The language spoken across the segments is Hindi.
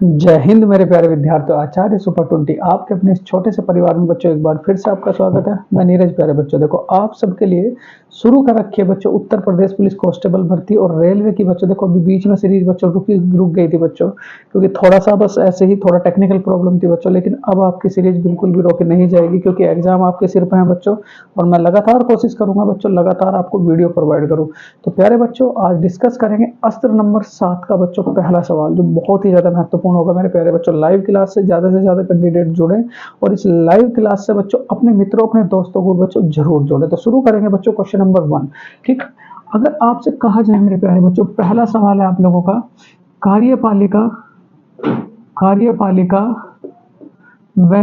जय हिंद मेरे प्यारे विद्यार्थियों। आचार्य सुपर 20 आपके अपने इस छोटे से परिवार में बच्चों एक बार फिर से आपका स्वागत है। मैं नीरज। प्यारे बच्चों, देखो आप सबके लिए शुरू कर रखी है बच्चों उत्तर प्रदेश पुलिस कांस्टेबल भर्ती और रेलवे की। बच्चों देखो अभी बीच में सीरीज बच्चों रुक गई थी बच्चों, क्योंकि थोड़ा सा बस ऐसे ही थोड़ा टेक्निकल प्रॉब्लम थी बच्चों। लेकिन अब आपकी सीरीज बिल्कुल भी रोकी नहीं जाएगी, क्योंकि एग्जाम आपके सिर पे है बच्चों, और मैं लगातार कोशिश करूंगा बच्चों, लगातार आपको वीडियो प्रोवाइड करूं। तो प्यारे बच्चों, आज डिस्कस करेंगे अस्त्र नंबर 7 का बच्चों पहला सवाल, जो बहुत ही ज्यादा महत्वपूर्ण होगा मेरे प्यारे बच्चों। लाइव क्लास से ज्यादा कैंडिडेट जुड़े और इस लाइव क्लास से बच्चों अपने मित्रों अपने दोस्तों को बच्चों जरूर जोड़े। तो शुरू करेंगे बच्चों क्वेश्चन नंबर 1। ठीक, अगर आपसे कहा जाए मेरे प्यारे बच्चों, पहला सवाल है आप लोगों का, कार्यपालिका कार्यपालिका व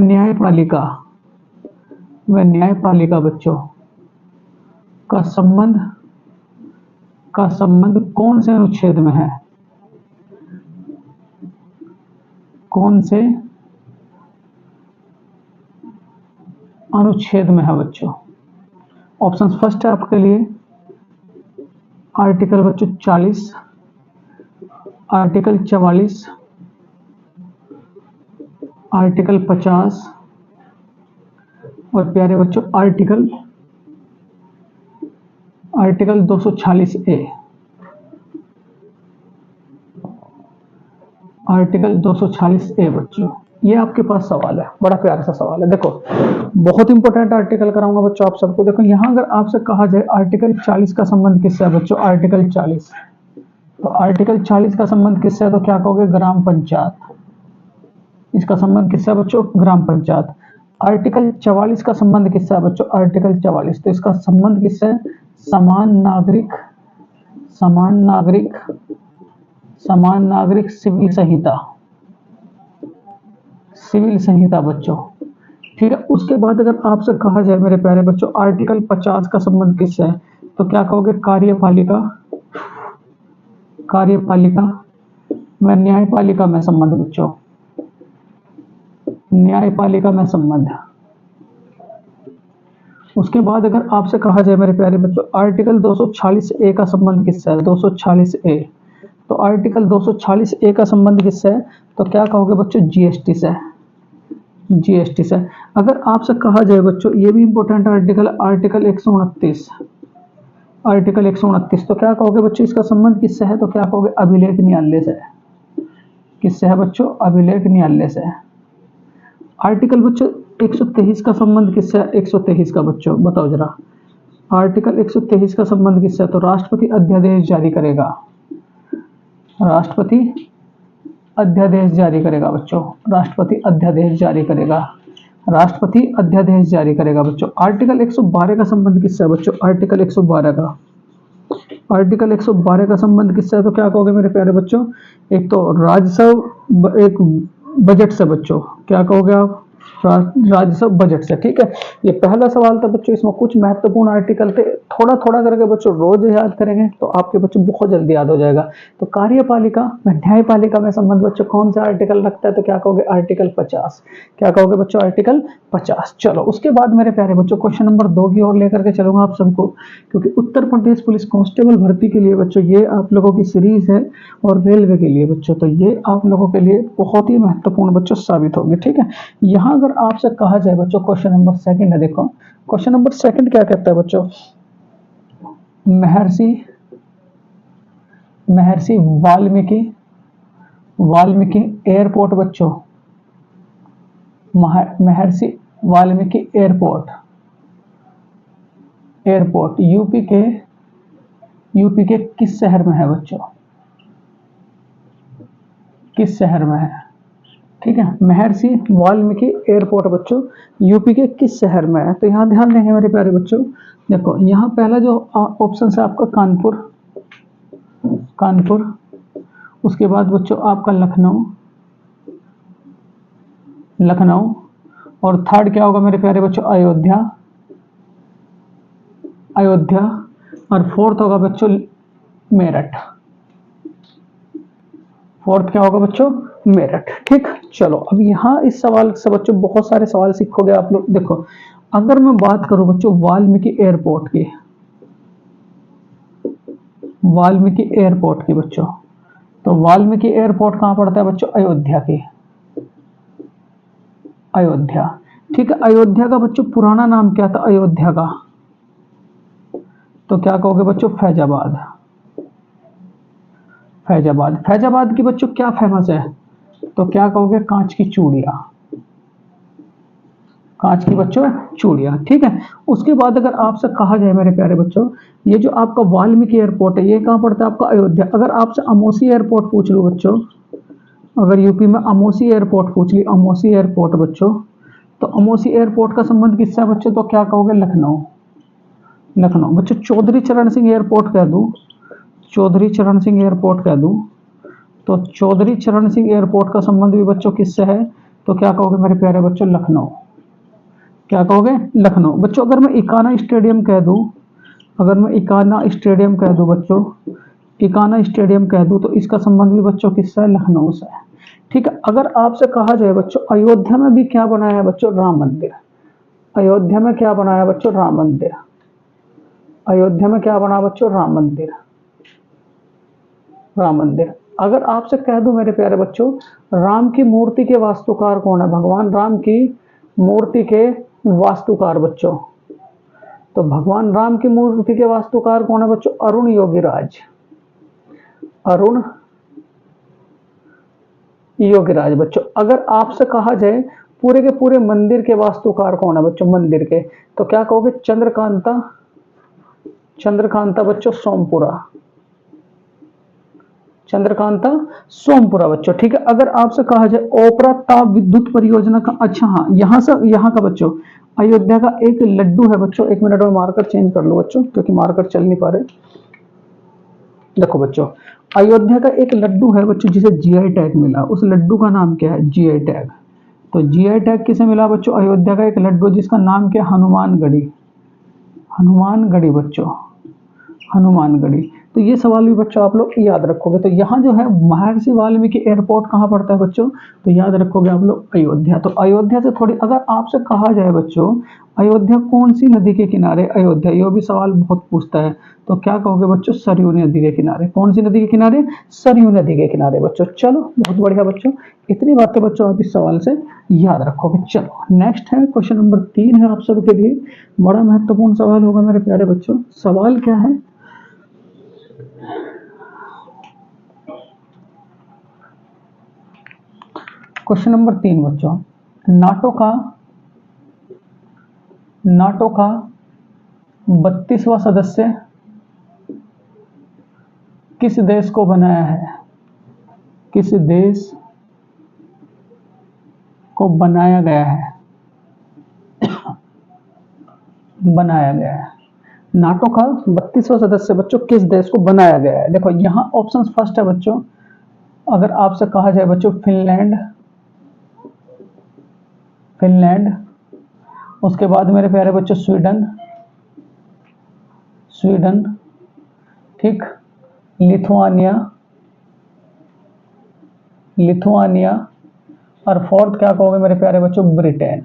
न्यायपालिका बच्चों का संबंध कौन से अनुच्छेद में है? कौन से अनुच्छेद में है बच्चों? ऑप्शन फर्स्ट है आपके लिए आर्टिकल बच्चों 40, आर्टिकल 44, आर्टिकल 50 और प्यारे बच्चों आर्टिकल 246A। आर्टिकल 246A बच्चों, ये आपके पास सवाल है, बड़ा प्यारा सा सवाल है। देखो बहुत इंपॉर्टेंट आर्टिकल कराऊंगा बच्चों आप सबको। देखो यहाँ अगर आपसे कहा जाए आर्टिकल 40 का संबंध किससे है बच्चों? आर्टिकल 40, तो आर्टिकल 40 का संबंध किससे है? तो क्या कहोगे? ग्राम पंचायत। इसका संबंध किससे है बच्चों? ग्राम पंचायत। आर्टिकल 44 का संबंध किससे है बच्चों? आर्टिकल 44, तो इसका संबंध किससे है? समान नागरिक सिविल संहिता बच्चों। ठीक है, उसके बाद अगर आपसे कहा जाए मेरे प्यारे बच्चों आर्टिकल 50 का संबंध किससे है? तो क्या कहोगे? कार्यपालिका में न्यायपालिका में संबंध बच्चों, न्यायपालिका में संबंध। उसके बाद अगर आपसे कहा जाए मेरे प्यारे बच्चों आर्टिकल 246A का संबंध किससे है? 246A, तो आर्टिकल 246A का संबंध किससे है? तो क्या कहोगे बच्चों? जीएसटी से। अगर आपसे कहा जाए बच्चों, ये भी इंपॉर्टेंट आर्टिकल 129, तो क्या कहोगे बच्चों? इसका संबंध किससे है? तो क्या कहोगे? अभिलेख न्यायालय से। किससे है बच्चों? अभिलेख न्यायालय से। आर्टिकल बच्चों 123 का संबंध किससे है? 123 का बच्चों बताओ जरा, आर्टिकल 123 का संबंध किससे है? तो राष्ट्रपति अध्यादेश जारी करेगा। राष्ट्रपति अध्यादेश जारी करेगा बच्चों, राष्ट्रपति अध्यादेश जारी करेगा बच्चों। आर्टिकल 112 का संबंध किससे है बच्चों? आर्टिकल 112 का संबंध किससे है? तो क्या कहोगे मेरे प्यारे बच्चों? एक तो राजस्व, एक बजट से बच्चों। क्या कहोगे आप? राजस्व बजट से। ठीक है, ये पहला सवाल था बच्चों। इसमें कुछ महत्वपूर्ण आर्टिकल थे, थोड़ा थोड़ा करके बच्चों रोज याद करेंगे तो आपके बच्चों बहुत जल्दी याद हो जाएगा। तो कार्यपालिका व न्यायपालिका में संबंध बच्चों कौन सा आर्टिकल रखता है? तो क्या कहोगे? आर्टिकल 50। क्या कहोगे बच्चों? आर्टिकल 50। चलो उसके बाद मेरे प्यारे बच्चों क्वेश्चन नंबर 2 की ओर लेकर के चलूंगा आप सबको, क्योंकि उत्तर प्रदेश पुलिस कांस्टेबल भर्ती के लिए बच्चों ये आप लोगों की सीरीज है, और रेलवे के लिए बच्चों तो ये आप लोगों के लिए बहुत ही महत्वपूर्ण बच्चों साबित होगी। ठीक है, यहाँ अगर आपसे कहा जाए बच्चों क्वेश्चन नंबर 2 है, देखो क्वेश्चन नंबर 2 क्या कहता है बच्चों? महर्षि वाल्मीकि एयरपोर्ट बच्चों, महर्षि वाल्मीकि एयरपोर्ट यूपी के किस शहर में है बच्चों? किस शहर में है? ठीक है, महर्षि वाल्मीकि एयरपोर्ट बच्चों यूपी के किस शहर में है? तो यहाँ ध्यान देंगे मेरे प्यारे बच्चों। देखो यहाँ पहला जो ऑप्शन है आपका कानपुर, उसके बाद बच्चों आपका लखनऊ, और थर्ड क्या होगा मेरे प्यारे बच्चों? अयोध्या, और फोर्थ होगा बच्चों मेरठ। फोर्थ क्या होगा बच्चों? मेरठ। ठीक, चलो अब यहाँ इस सवाल से बच्चों बहुत सारे सवाल सीखोगे आप लोग। देखो अगर मैं बात करूं बच्चों वाल्मीकि एयरपोर्ट की बच्चों, तो वाल्मीकि एयरपोर्ट कहाँ पड़ता है बच्चों? अयोध्या की, अयोध्या। ठीक है, अयोध्या का बच्चों पुराना नाम क्या था अयोध्या का? तो क्या कहोगे बच्चों? फैजाबाद। फैजाबाद। फैजाबाद की बच्चों क्या फेमस है? तो क्या कहोगे? कांच की चूड़ियां, कांच की बच्चों चूड़ियां। ठीक है, उसके बाद अगर आपसे कहा जाए मेरे प्यारे बच्चों, ये जो आपका वाल्मीकि एयरपोर्ट है ये कहाँ पड़ता है? आपका अयोध्या। अगर आपसे अमोसी एयरपोर्ट पूछ लूं बच्चों, अगर यूपी में अमोसी एयरपोर्ट पूछ ली, अमोसी एयरपोर्ट बच्चों, तो अमोसी एयरपोर्ट का संबंध किससे है बच्चों? तो क्या कहोगे? लखनऊ। लखनऊ। बच्चों चौधरी चरण सिंह एयरपोर्ट कह दूं, चौधरी चरण सिंह एयरपोर्ट कह दूं, तो चौधरी चरण सिंह एयरपोर्ट का संबंध भी बच्चों किससे है? तो क्या कहोगे मेरे प्यारे बच्चों? लखनऊ। क्या कहोगे? लखनऊ। बच्चों अगर मैं इकाना स्टेडियम कह दूं, अगर मैं इकाना स्टेडियम कह दूं बच्चों, इकाना स्टेडियम कह दूं, तो इसका संबंध भी बच्चों किससे है? लखनऊ से है। ठीक है, अगर आपसे कहा जाए बच्चों अयोध्या में भी क्या बनाया है बच्चों? राम मंदिर। अयोध्या में क्या बनाया बच्चों? राम मंदिर। अयोध्या में क्या बना बच्चों? राम मंदिर। राम मंदिर। अगर आपसे कह दूं मेरे प्यारे बच्चों, राम की मूर्ति के वास्तुकार कौन है? भगवान राम की मूर्ति के वास्तुकार बच्चों, तो भगवान राम की मूर्ति के वास्तुकार कौन है बच्चों? अरुण योगीराज। अरुण योगीराज। बच्चों अगर आपसे कहा जाए पूरे के पूरे मंदिर के वास्तुकार कौन है बच्चों? मंदिर के, तो क्या कहोगे? चंद्रकांता। चंद्रकांता बच्चों सोमपुरा। चंद्रकांता सोमपुरा बच्चों। ठीक है, अगर आपसे कहा जाए ओपरा ताप विद्युत परियोजना का, अच्छा हाँ, यहाँ का बच्चों अयोध्या का एक लड्डू है बच्चों, एक मिनट में मार्कर चेंज कर लो बच्चों क्योंकि मार्कर चल नहीं पा रहे। देखो बच्चों अयोध्या का एक लड्डू है बच्चों जिसे जीआई टैग मिला, उस लड्डू का नाम क्या है? GI tag. तो जीआई टैग किसे मिला बच्चों? अयोध्या का एक लड्डू जिसका नाम क्या? हनुमानगढ़ी। हनुमानगढ़ी बच्चों, हनुमानगढ़ी। तो ये सवाल भी बच्चों आप लोग याद रखोगे। तो यहाँ जो है महर्षि वाल्मीकि एयरपोर्ट कहाँ पड़ता है बच्चों? तो याद रखोगे आप लोग अयोध्या। तो अयोध्या से थोड़ी अगर आपसे कहा जाए बच्चों अयोध्या कौन सी नदी के किनारे? अयोध्या, ये भी सवाल बहुत पूछता है। तो क्या कहोगे बच्चों? सरयू नदी के किनारे। कौन सी नदी के किनारे? सरयू नदी के किनारे बच्चों। चलो बहुत बढ़िया बच्चों, इतनी बातें बच्चों आप इस सवाल से याद रखोगे। चलो नेक्स्ट है क्वेश्चन नंबर 3 है आप सबके लिए, बड़ा महत्वपूर्ण सवाल होगा मेरे प्यारे बच्चों। सवाल क्या है? क्वेश्चन नंबर 3 बच्चों, नाटो का 32वां सदस्य किस देश को बनाया है? किस देश को बनाया गया है? बनाया गया है। नाटो का 32वां सदस्य बच्चों किस देश को बनाया गया है? देखो यहाँ ऑप्शन फर्स्ट है बच्चों, अगर आपसे कहा जाए बच्चों फिनलैंड, फिनलैंड, उसके बाद मेरे प्यारे बच्चों स्वीडन, स्वीडन, ठीक, लिथुआनिया, लिथुआनिया, और फोर्थ क्या कहोगे मेरे प्यारे बच्चों? Britain,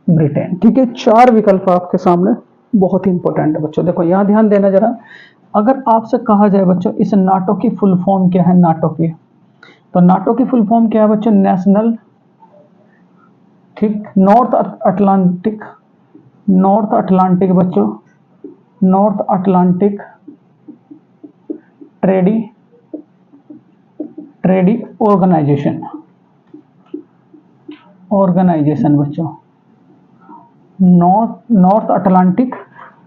Britain. ठीक है, 4 विकल्प आपके सामने, बहुत ही इंपॉर्टेंट है बच्चों। देखो यहाँ ध्यान देना जरा, अगर आपसे कहा जाए बच्चों इस नाटो की फुल फॉर्म क्या है? नाटो की, तो नाटो की फुल फॉर्म क्या है बच्चों? नेशनल, ठीक, नॉर्थ अटलांटिक, नॉर्थ अटलांटिक बच्चों, North Atlantic Treaty, Treaty Organization, Organization बच्चों, नॉर्थ अटलांटिक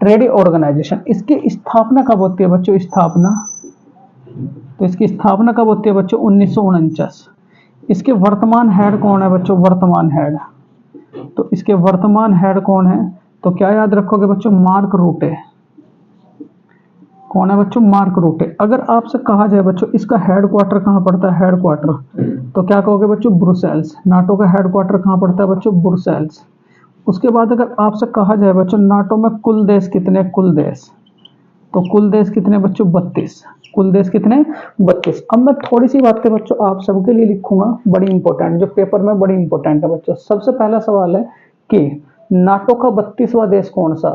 ट्रेडी ऑर्गेनाइजेशन। इसकी स्थापना कब होती है बच्चों? स्थापना, तो इसकी स्थापना कब होती है बच्चों? 1949। इसके वर्तमान हेड कौन है बच्चों? वर्तमान हेड, तो इसके वर्तमान हेड कौन है? तो क्या याद रखोगे बच्चों? मार्क रूटे। कौन है बच्चों? मार्क रूटे। अगर आपसे कहा जाए बच्चों इसका हेड क्वार्टर कहाँ पड़ता है? हेड क्वार्टर, तो क्या कहोगे बच्चों? ब्रुसेल्स। नाटो का हेड क्वार्टर कहाँ पड़ता है बच्चों? ब्रुसेल्स। उसके बाद अगर आपसे कहा जाए बच्चों नाटो में कुल देश कितने? कुल देश, तो कुल देश कितने बच्चों? 32। कुल देश कितने? 32। अब मैं थोड़ी सी बातें बच्चों आप सबके लिए लिखूंगा, बड़ी इंपॉर्टेंट, जो पेपर में बड़ी इंपॉर्टेंट है बच्चों। सबसे पहला सवाल है कि नाटो का 32वां देश कौन सा?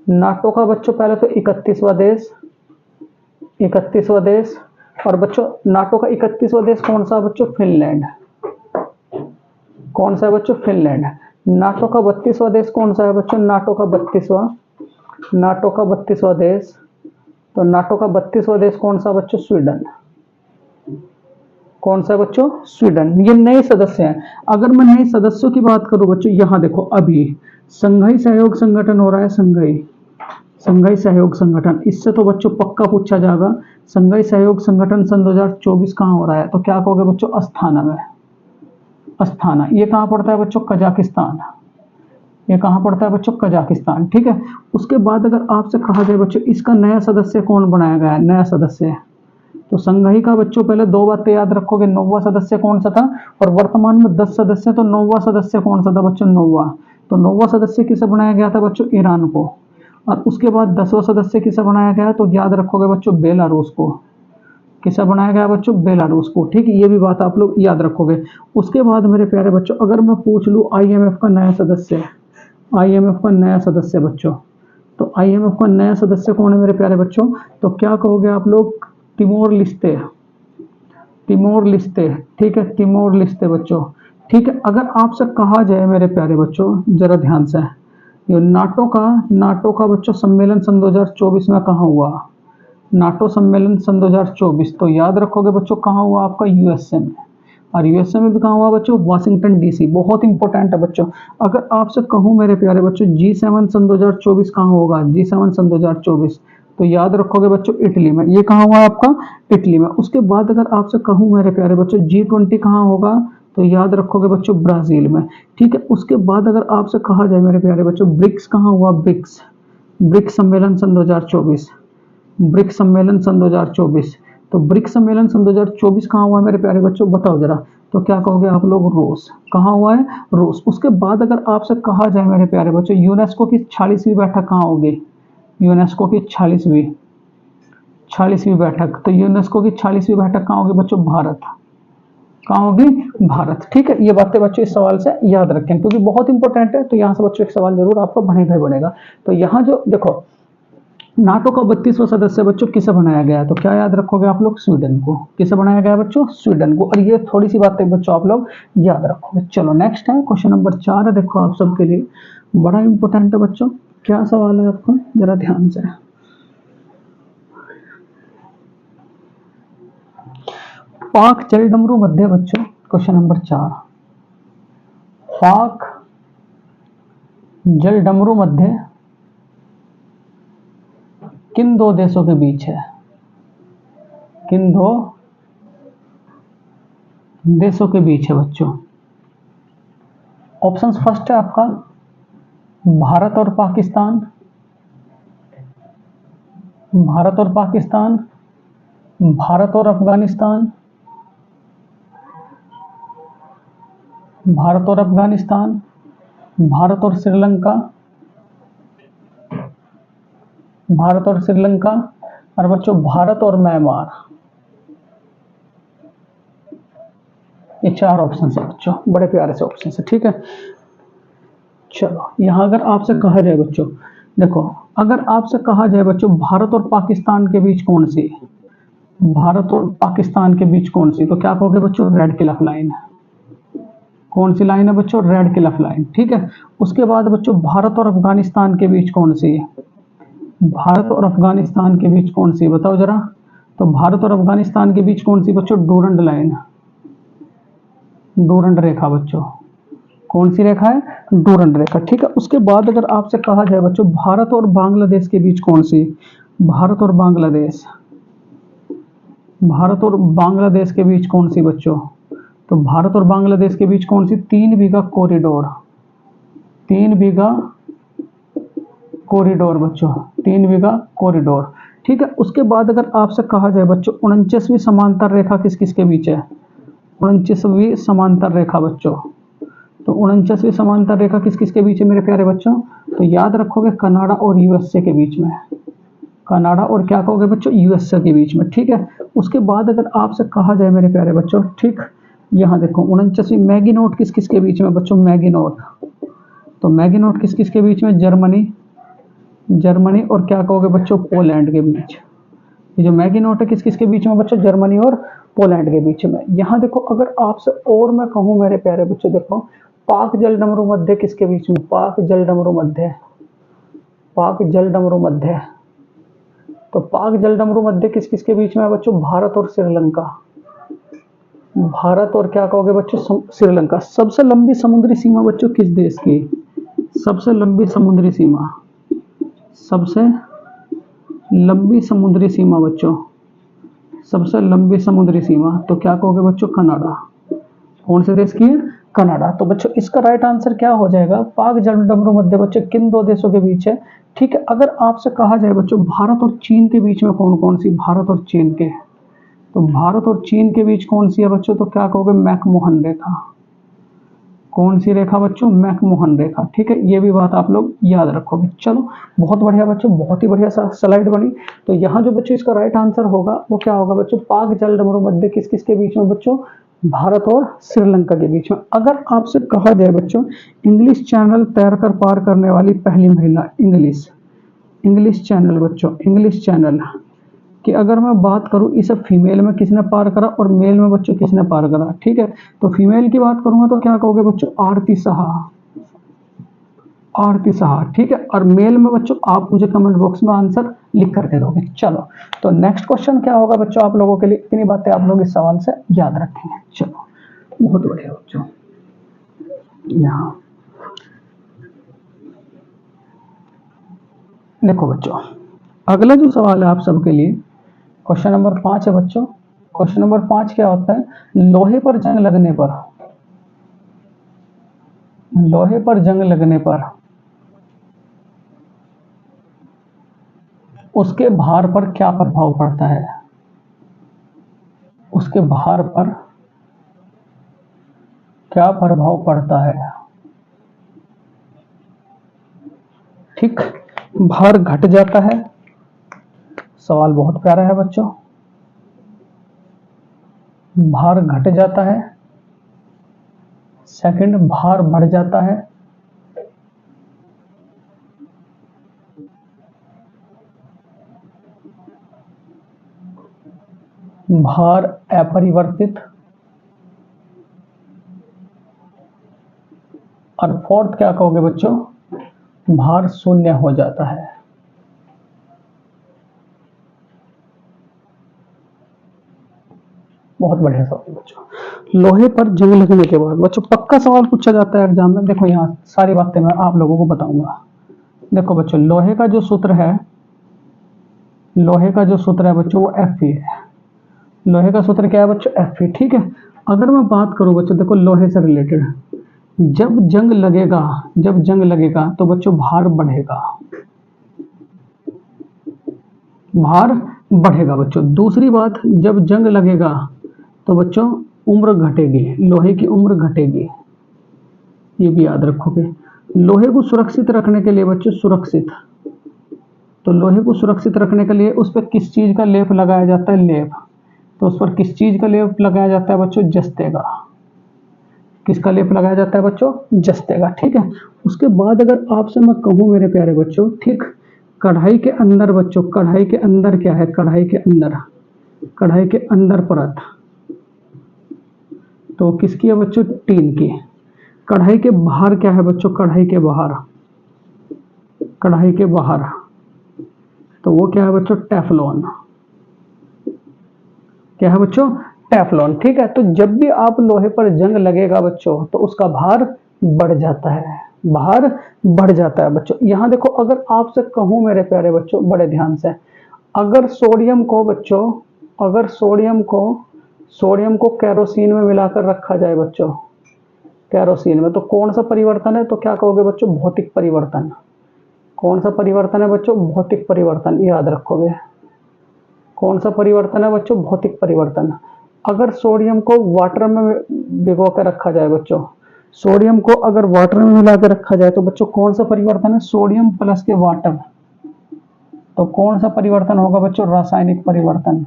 नाटो का बच्चों पहले तो 31वां देश, 31वां देश। और बच्चों नाटो का 31वां देश कौन सा बच्चों? फिनलैंड। कौन सा है बच्चों? फिनलैंड। नाटो का 32वां देश कौन सा है बच्चों? नाटो का 32वां देश, तो नाटो का 32वां देश कौन सा बच्चों? स्वीडन। कौन सा है बच्चों? स्वीडन। ये नए सदस्य हैं। अगर मैं नए सदस्यों की बात करूं बच्चों, यहां देखो अभी संघाई सहयोग संगठन हो रहा है, संघाई सहयोग संगठन, इससे तो बच्चों पक्का पूछा जाएगा। संघाई सहयोग संगठन सन 2024 कहां हो रहा है? तो क्या कहोगे बच्चों? अस्थाना में। अस्थाना ये कहां पड़ता है बच्चों? कजाकिस्तान। ये कहां पड़ता है बच्चों? कजाकिस्तान। ठीक है। उसके बाद अगर आपसे कहा जाए बच्चों इसका नया सदस्य कौन बनाया गया है? नया सदस्य, तो संघाई का बच्चों पहले दो बातें याद रखोगे, 9वां सदस्य कौन सा था, और वर्तमान में 10 सदस्य, तो 9वां सदस्य कौन सा था बच्चों? 9वां। तो 9वां सदस्य किसे बनाया गया था बच्चों? ईरान को। और उसके बाद 10वां सदस्य किसे बनाया गया? तो याद रखोगे बच्चों बेलारूस को। किसे बनाया गया बच्चों? बेलारूस को। ठीक है, ये भी बात आप लोग याद रखोगे। उसके बाद मेरे प्यारे बच्चों अगर मैं पूछ लूं आईएमएफ का नया सदस्य, आईएमएफ का नया सदस्य बच्चों, तो आईएमएफ का नया सदस्य कौन है मेरे प्यारे बच्चों? तो क्या कहोगे आप लोग? तिमोर लिस्ते। तिमोर लिस्ते। ठीक है, तिमोर लिस्ते बच्चों। ठीक है। अगर आपसे कहा जाए मेरे प्यारे बच्चों जरा ध्यान से, ये नाटो का बच्चों सम्मेलन सन 2024 में कहाँ हुआ? नाटो सम्मेलन सन 2024, तो याद रखोगे बच्चों कहाँ हुआ आपका? यूएसए में। और यूएसए में भी कहाँ हुआ बच्चों? Washington DC. बहुत इंपॉर्टेंट है बच्चों। अगर आपसे कहूँ मेरे प्यारे बच्चों G7 सन 2024 कहाँ होगा? G7 सन 2024, तो याद रखोगे बच्चों इटली में। ये कहाँ हुआ आपका? इटली में। उसके बाद अगर आपसे कहूँ मेरे प्यारे बच्चों G20 कहाँ होगा? तो याद रखोगे बच्चों ब्राजील में। ठीक है। उसके बाद अगर आपसे कहा जाए मेरे प्यारे बच्चों ब्रिक्स कहाँ हुआ? ब्रिक्स। ब्रिक्स सम्मेलन सन 2024, ब्रिक्स सम्मेलन सन 2024, तो ब्रिक्स सम्मेलन सन 2024 कहाँ हुआ है मेरे प्यारे बच्चों? बताओ जरा। तो क्या कहोगे आप लोग? रूस। कहाँ हुआ है? रूस। उसके बाद अगर आपसे कहा जाए मेरे प्यारे बच्चों यूनेस्को की 46वीं बैठक कहाँ होगी? यूनेस्को की 46वीं बैठक, तो यूनेस्को की 46वीं बैठक कहाँ होगी बच्चों? भारत। कहाँ होगी? भारत। ठीक है। ये बातें बच्चों इस सवाल से याद रखें क्योंकि बहुत इंपॉर्टेंट है, तो यहाँ से बच्चों एक सवाल जरूर आपको बनेगा ही बनेगा। तो यहाँ जो देखो नाटो का 32वां सदस्य बच्चों किसे बनाया गया है? तो क्या याद रखोगे आप लोग? स्वीडन को। किसे बनाया गया है बच्चों? स्वीडन को। और ये थोड़ी सी बातें बच्चों आप लोग याद रखोगे। चलो नेक्स्ट है क्वेश्चन नंबर 4 है, देखो आप सबके लिए बड़ा इंपॉर्टेंट है बच्चों। क्या सवाल है आपको? जरा ध्यान से। पाक जलडमरू मध्य बच्चों, क्वेश्चन नंबर 4, पाक जलडमरू मध्य किन दो देशों के बीच है? किन दो देशों के बीच है बच्चों? ऑप्शंस फर्स्ट है आपका भारत और पाकिस्तान, भारत और पाकिस्तान, भारत और अफगानिस्तान, भारत और अफगानिस्तान, भारत और श्रीलंका, भारत और श्रीलंका, और बच्चों भारत और म्यांमार। ये 4 ऑप्शन है बच्चों, बड़े प्यारे से ऑप्शन है। ठीक है। चलो यहां अगर आपसे कहा जाए बच्चों, देखो अगर आपसे कहा जाए बच्चों भारत और पाकिस्तान के बीच कौन सी, भारत और पाकिस्तान के बीच कौन सी, तो क्या कहोगे बच्चों? Red Cliff line. कौन सी लाइन है बच्चों? Red Cliff line. ठीक है। उसके बाद बच्चों भारत और अफगानिस्तान के बीच कौन सी है? भारत और अफगानिस्तान के बीच कौन सी, बताओ जरा। तो भारत और अफगानिस्तान के बीच कौन सी बच्चों? डूरंड लाइन, डूरंड रेखा बच्चों। कौन सी रेखा है? डूरंड रेखा। ठीक है। उसके बाद अगर आपसे कहा जाए बच्चों भारत और बांग्लादेश के बीच कौन सी, भारत और बांग्लादेश, भारत और बांग्लादेश के बीच कौन सी बच्चों? तो भारत और बांग्लादेश के बीच कौन सी? 3 बीघा कॉरिडोर, 3 बीघा कॉरिडोर बच्चों, 3 बीघा कॉरिडोर। ठीक है। उसके बाद अगर आपसे कहा जाए बच्चों 49वीं समांतर रेखा किस किस के बीच है? 49वीं समांतर रेखा बच्चों, तो 49वीं समांतर रेखा किस किस के बीच है मेरे प्यारे बच्चों? तो याद रखोगे कनाडा और यूएसए के बीच में, कनाडा और क्या कहोगे बच्चों? यूएसए के बीच में। ठीक है। उसके बाद अगर आपसे कहा जाए मेरे प्यारे बच्चों, ठीक यहाँ देखो 49वीं मैगिनोट किस किस के बीच में बच्चों? मैगिनोट, तो मैगिनोट किस किस के बीच में? जर्मनी, जर्मनी और क्या कहोगे बच्चों? पोलैंड के बीच, ये जो मैगी नोट है किस किस के बीच में बच्चों, जर्मनी और पोलैंड के बीच में। यहाँ देखो अगर आपसे और मैं कहूँ मेरे प्यारे बच्चों, देखो पाक जल डमरू मध्य किसके बीच में, पाक जल डमरू मध्य, पाक जल डमरू मध्य। तो पाक जल डमरू मध्य किस किस के बीच में है बच्चों, भारत और श्रीलंका, भारत और क्या कहोगे बच्चों, श्रीलंका। सबसे लंबी समुद्री सीमा बच्चों किस देश की, सबसे लंबी समुद्री सीमा, सबसे लंबी समुद्री सीमा बच्चों, सबसे लंबी समुद्री सीमा, तो क्या कहोगे बच्चों, कनाडा। कौन से देश की है, कनाडा। तो बच्चों इसका राइट आंसर क्या हो जाएगा, पाक जलडमरू मध्य बच्चों किन दो देशों के बीच है। ठीक है, अगर आपसे कहा जाए बच्चों भारत और चीन के बीच में कौन कौन सी, भारत और चीन के, तो भारत और चीन के बीच कौन सी है बच्चों, तो क्या कहोगे, मैकमोहन रेखा। कौन सी रेखा बच्चों, मैकमोहन रेखा। ठीक है, ये भी बात आप लोग याद रखोगे। चलो बहुत बढ़िया बच्चों, बहुत ही बढ़िया स्लाइड बनी। तो यहाँ जो बच्चों इसका राइट आंसर होगा वो क्या होगा बच्चों, पाक जलडमरू मध्य किस किस के बीच में बच्चों, भारत और श्रीलंका के बीच में। अगर आपसे कहा जाए बच्चों इंग्लिश चैनल तैरकर पार करने वाली पहली महिला, इंग्लिश चैनल बच्चों, इंग्लिश चैनल कि अगर मैं बात करूं इसे फीमेल में किसने पार करा और मेल में बच्चों किसने पार करा। ठीक है, तो फीमेल की बात करूंगा तो क्या कहोगे बच्चों, आरती साहा, आरती साहा। ठीक है, और मेल में बच्चों आप मुझे कमेंट बॉक्स में आंसर लिख कर दे दोगे। चलो तो नेक्स्ट क्वेश्चन क्या होगा बच्चों आप लोगों के लिए, इतनी बातें आप लोग इस सवाल से याद रखेंगे। चलो बहुत बढ़िया बच्चों, यहाँ देखो बच्चों अगला जो सवाल है आप सबके लिए क्वेश्चन नंबर 5 है बच्चों। क्वेश्चन नंबर 5 क्या होता है, लोहे पर जंग लगने पर, लोहे पर जंग लगने पर उसके भार पर क्या प्रभाव पड़ता है, उसके भार पर क्या प्रभाव पड़ता है। ठीक, भार घट जाता है, सवाल बहुत प्यारा है बच्चों, भार घट जाता है। सेकंड, भार बढ़ जाता है। भार अपरिवर्तित, और फोर्थ क्या कहोगे बच्चों, भार शून्य हो जाता है। बहुत बढ़िया सवाल बच्चों। लोहे पर जंग लगने के बाद बच्चों पक्का सवाल पूछा जाता है एग्जाम में। देखो यहाँ सारी बातें मैं आप लोगों को बताऊंगा। देखो बच्चों लोहे का जो सूत्र है, लोहे का जो सूत्र है बच्चों वो Fe है। लोहे का सूत्र क्या है बच्चों, Fe। ठीक है, अगर मैं बात करूं बच्चों देखो लोहे से रिलेटेड, जब जंग लगेगा, जब जंग लगेगा तो बच्चों भार बढ़ेगा, भार बढ़ेगा बच्चों। दूसरी बात, जब जंग लगेगा तो बच्चों उम्र घटेगी, लोहे की उम्र घटेगी, ये भी याद रखोगे। लोहे को सुरक्षित रखने के लिए बच्चों, सुरक्षित, तो लोहे को सुरक्षित रखने के लिए उस पर किस चीज का लेप लगाया जाता है, लेप। तो उस पर किस चीज का लेप लगाया जाता है बच्चों, जस्ते का। किसका लेप लगाया जाता है बच्चों, जस्ते का। ठीक है, उसके बाद अगर आपसे मैं कहूं मेरे प्यारे बच्चों, ठीक, कढ़ाई के अंदर बच्चों, कढ़ाई के अंदर क्या है, कढ़ाई के अंदर, कढ़ाई के अंदर परत तो किसकी है बच्चों, टीन की। कढ़ाई के बाहर क्या है बच्चों, कढ़ाई के बाहर, कढ़ाई के बाहर तो वो क्या है बच्चों, टेफलॉन। क्या है बच्चों, टेफलॉन। ठीक है, तो जब भी आप लोहे पर जंग लगेगा बच्चों तो उसका भार बढ़ जाता है, भार बढ़ जाता है बच्चों। यहां देखो अगर आपसे कहूं मेरे प्यारे बच्चों बड़े ध्यान से, अगर सोडियम को बच्चों, अगर सोडियम को केरोसिन में मिलाकर रखा जाए बच्चों, केरोसिन में, तो कौन सा परिवर्तन है, तो क्या कहोगे बच्चों, भौतिक परिवर्तन। कौन सा परिवर्तन है बच्चों, भौतिक परिवर्तन, याद रखोगे। कौन सा परिवर्तन है बच्चों, भौतिक परिवर्तन। अगर सोडियम को वाटर में भिगो कर रखा जाए बच्चों, सोडियम को अगर वाटर में मिला कर रखा जाए तो बच्चों कौन सा परिवर्तन है, सोडियम प्लस के वाटर, तो कौन सा परिवर्तन होगा बच्चों, रासायनिक परिवर्तन,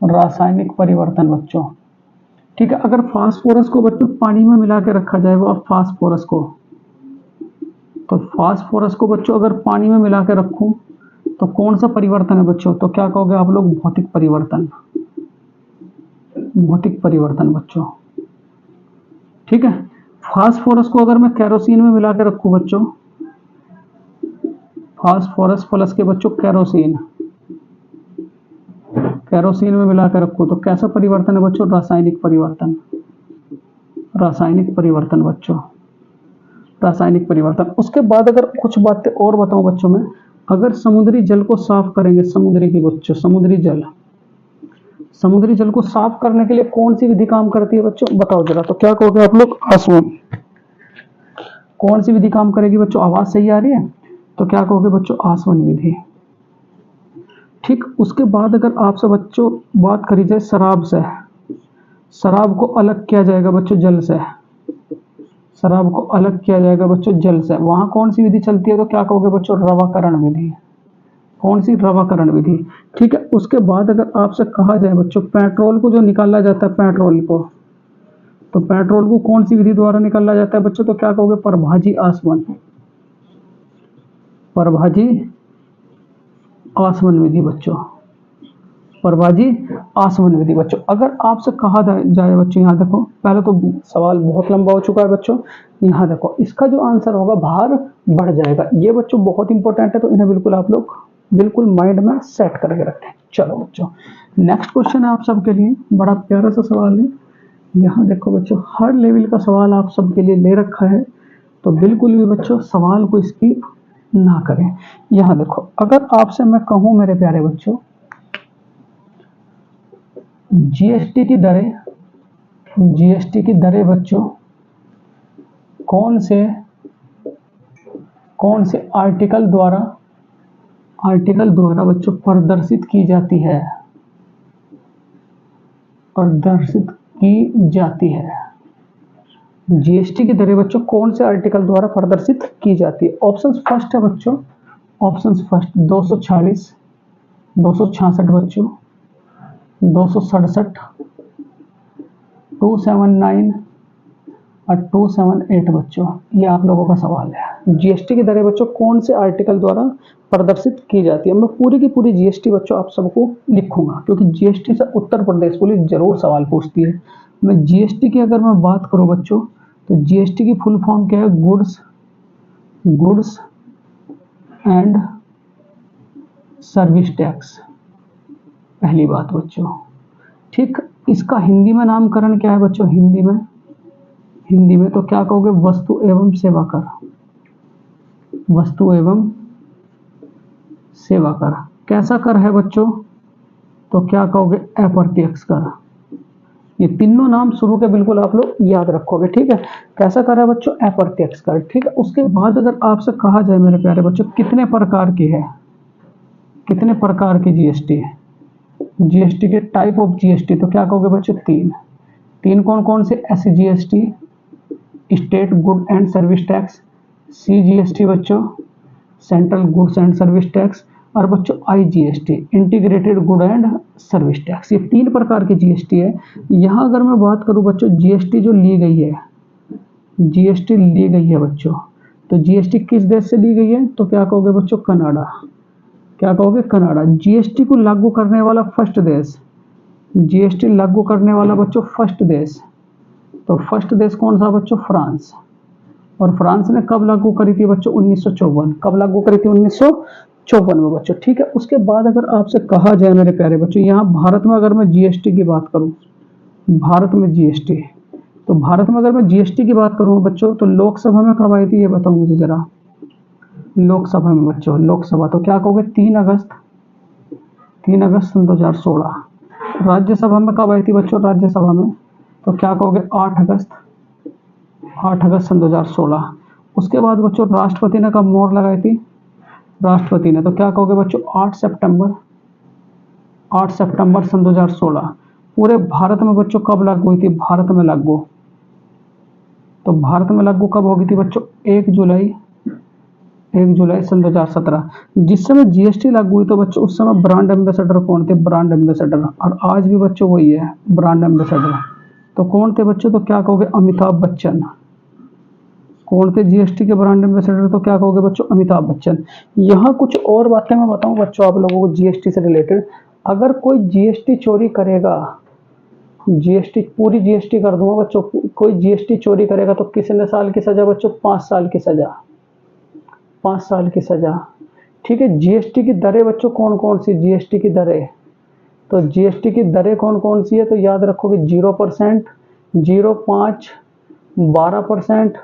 रासायनिक परिवर्तन बच्चों। ठीक है, अगर फास्फोरस को बच्चों पानी में मिला के रखा जाए, वो फास्फोरस को, तो फास्फोरस को बच्चों अगर पानी में मिला के रखूं तो कौन सा परिवर्तन है बच्चों? तो क्या कहोगे आप लोग? भौतिक परिवर्तन। भौतिक परिवर्तन बच्चों, ठीक है। फास्फोरस को अगर मैं केरोसिन में मिला के रखूं बच्चों, फास्फोरस प्लस के बच्चों केरोसिन, केरोसिन में मिला के रखूं तो कैसा परिवर्तन है बच्चों? रासायनिक परिवर्तन। रासायनिक परिवर्तन बच्चों, रासायनिक परिवर्तन। उसके बाद अगर कुछ बातें और बताऊं बच्चों में, अगर समुद्री जल को साफ करेंगे, समुद्री की बच्चों, समुद्री जल, समुद्री जल को साफ करने के लिए कौन सी विधि काम करती है बच्चों? बताओ जरा। तो क्या कहोगे आप लोग? आसवन। कौन सी विधि काम करेगी बच्चों? आवाज सही आ रही है? तो क्या कहोगे बच्चों? आसवन विधि। ठीक। उसके बाद अगर आपसे बच्चों बात करी जाए शराब से, शराब को अलग किया जाएगा बच्चों जल से, शराब को अलग किया जाएगा बच्चों जल से, वहां कौन सी विधि चलती है? तो क्या कहोगे बच्चों? रवाकरण विधि। कौन सी? रवाकरण विधि। ठीक है। उसके बाद अगर आपसे कहा जाए बच्चों पेट्रोल को जो निकाला जाता है, पेट्रोल को, तो पेट्रोल को कौन सी विधि द्वारा निकाला जाता है बच्चों? तो क्या कहोगे? प्रभाजी आसवन। प्रभाजी आसवन विधि बच्चों, प्रभाजी आसवन विधि बच्चों। अगर आपसे कहा जाए बच्चों, यहाँ देखो, पहले तो सवाल बहुत लंबा हो चुका है बच्चों, यहाँ देखो इसका जो आंसर होगा भार बढ़ जाएगा, ये बच्चों बहुत इंपॉर्टेंट है, तो इन्हें बिल्कुल आप लोग बिल्कुल माइंड में सेट करके रखें। चलो बच्चों, नेक्स्ट क्वेश्चन है आप सबके लिए, बड़ा प्यारा सा सवाल है। यहाँ देखो बच्चों, हर लेवल का सवाल आप सबके लिए ले रखा है, तो बिल्कुल भी बच्चों सवाल को स्किप ना करें। यहाँ देखो, अगर आपसे मैं कहूँ मेरे प्यारे बच्चों, जीएसटी की दरें, जीएसटी की दरें बच्चों कौन से आर्टिकल द्वारा बच्चों प्रदर्शित की जाती है? प्रदर्शित की जाती है। जीएसटी की दरें बच्चों कौन से आर्टिकल द्वारा प्रदर्शित की जाती है? ऑप्शन फर्स्ट है बच्चों, ऑप्शन फर्स्ट 246, 266 बच्चों, 267, 279 और 278 बच्चों। ये आप लोगों का सवाल है। जीएसटी की दरें बच्चों कौन से आर्टिकल द्वारा प्रदर्शित की जाती है? मैं पूरी की पूरी जीएसटी बच्चों आप सबको लिखूंगा, क्योंकि जीएसटी से उत्तर प्रदेश पुलिस जरूर सवाल पूछती है। मैं जीएसटी की अगर मैं बात करूं बच्चों, तो जीएसटी की फुल फॉर्म क्या है? गुड्स एंड सर्विस टैक्स, पहली बात बच्चों। ठीक। इसका हिंदी में नामकरण क्या है बच्चों? हिंदी में तो क्या कहोगे? वस्तु एवं सेवा कर। वस्तु एवं सेवा कर। कैसा कर है बच्चों? तो क्या कहोगे? अप्रत्यक्ष कर। ये तीनों नाम शुरू के बिल्कुल आप लोग याद रखोगे, ठीक है। कैसा कर है बच्चों? अप्रत्यक्ष कर, ठीक है। उसके बाद अगर आपसे कहा जाए मेरे प्यारे बच्चों, कितने प्रकार की है, कितने प्रकार की जीएसटी है? जीएसटी के टाइप ऑफ जीएसटी, तो क्या कहोगे बच्चों? तीन कौन कौन से? SGST, state good and service tax, CGST बच्चों, central goods and service tax, और बच्चों IGST, integrated good and service tax. ये 3 प्रकार की जीएसटी है। यहाँ अगर मैं बात करूँ बच्चों, जीएसटी जो ली गई है, जीएसटी ली गई है बच्चों, तो जीएसटी किस देश से ली गई है? तो क्या कहोगे बच्चों? कनाडा। क्या कहोगे? कनाडा। जीएसटी को लागू करने वाला फर्स्ट देश, जीएसटी लागू करने वाला बच्चों फर्स्ट देश, तो फर्स्ट देश कौन सा बच्चों? फ्रांस। और फ्रांस ने कब लागू करी थी बच्चों? 1954। कब लागू करी थी? 1954 में बच्चों, ठीक है। उसके बाद अगर आपसे कहा जाए मेरे प्यारे बच्चों, यहाँ भारत में अगर मैं जीएसटी की बात करूँ, भारत में जीएसटी, तो भारत में अगर मैं जीएसटी की बात करूँ बच्चों, तो लोकसभा में कब आई थी ये बताओ मुझे जरा। लोकसभा में बच्चों, लोकसभा, तो क्या कहोगे? 3 अगस्त 2016। राज्यसभा में कब आई थी बच्चों? राज्यसभा में, तो क्या कहोगे? 8 अगस्त 2016। उसके बाद बच्चों राष्ट्रपति ने कब मोहर लगाई थी? राष्ट्रपति ने, तो क्या कहोगे बच्चों? 8 सितंबर 2016। पूरे भारत में बच्चों कब लागू हुई थी? भारत में लागू, तो भारत में लागू कब होगी थी बच्चों? 1 जुलाई 2017। जिस समय जीएसटी लागू हुई तो बच्चों उस समय ब्रांड एम्बेसडर कौन थे? ब्रांड एम्बेसडर, और आज भी बच्चों वही है ब्रांड एम्बेसडर। तो कौन थे बच्चों? तो क्या कहोगे? अमिताभ बच्चन। कौन थे जीएसटी के ब्रांड एम्बेसडर? तो क्या कहोगे बच्चों? अमिताभ बच्चन। यहाँ कुछ और बातें मैं बताऊं बच्चों आप लोगों को जीएसटी से रिलेटेड। अगर कोई जीएसटी चोरी करेगा, जीएसटी पूरी जीएसटी कर दूंगा बच्चों, कोई जीएसटी चोरी करेगा तो कितने साल की सजा बच्चों? 5 साल की सजा, 5 साल की सजा। ठीक है। जीएसटी की दरें बच्चों कौन कौन सी? जीएसटी की दरें, तो जीएसटी की दरें कौन कौन सी है? तो याद रखोगे 0%, 0.5, 12%,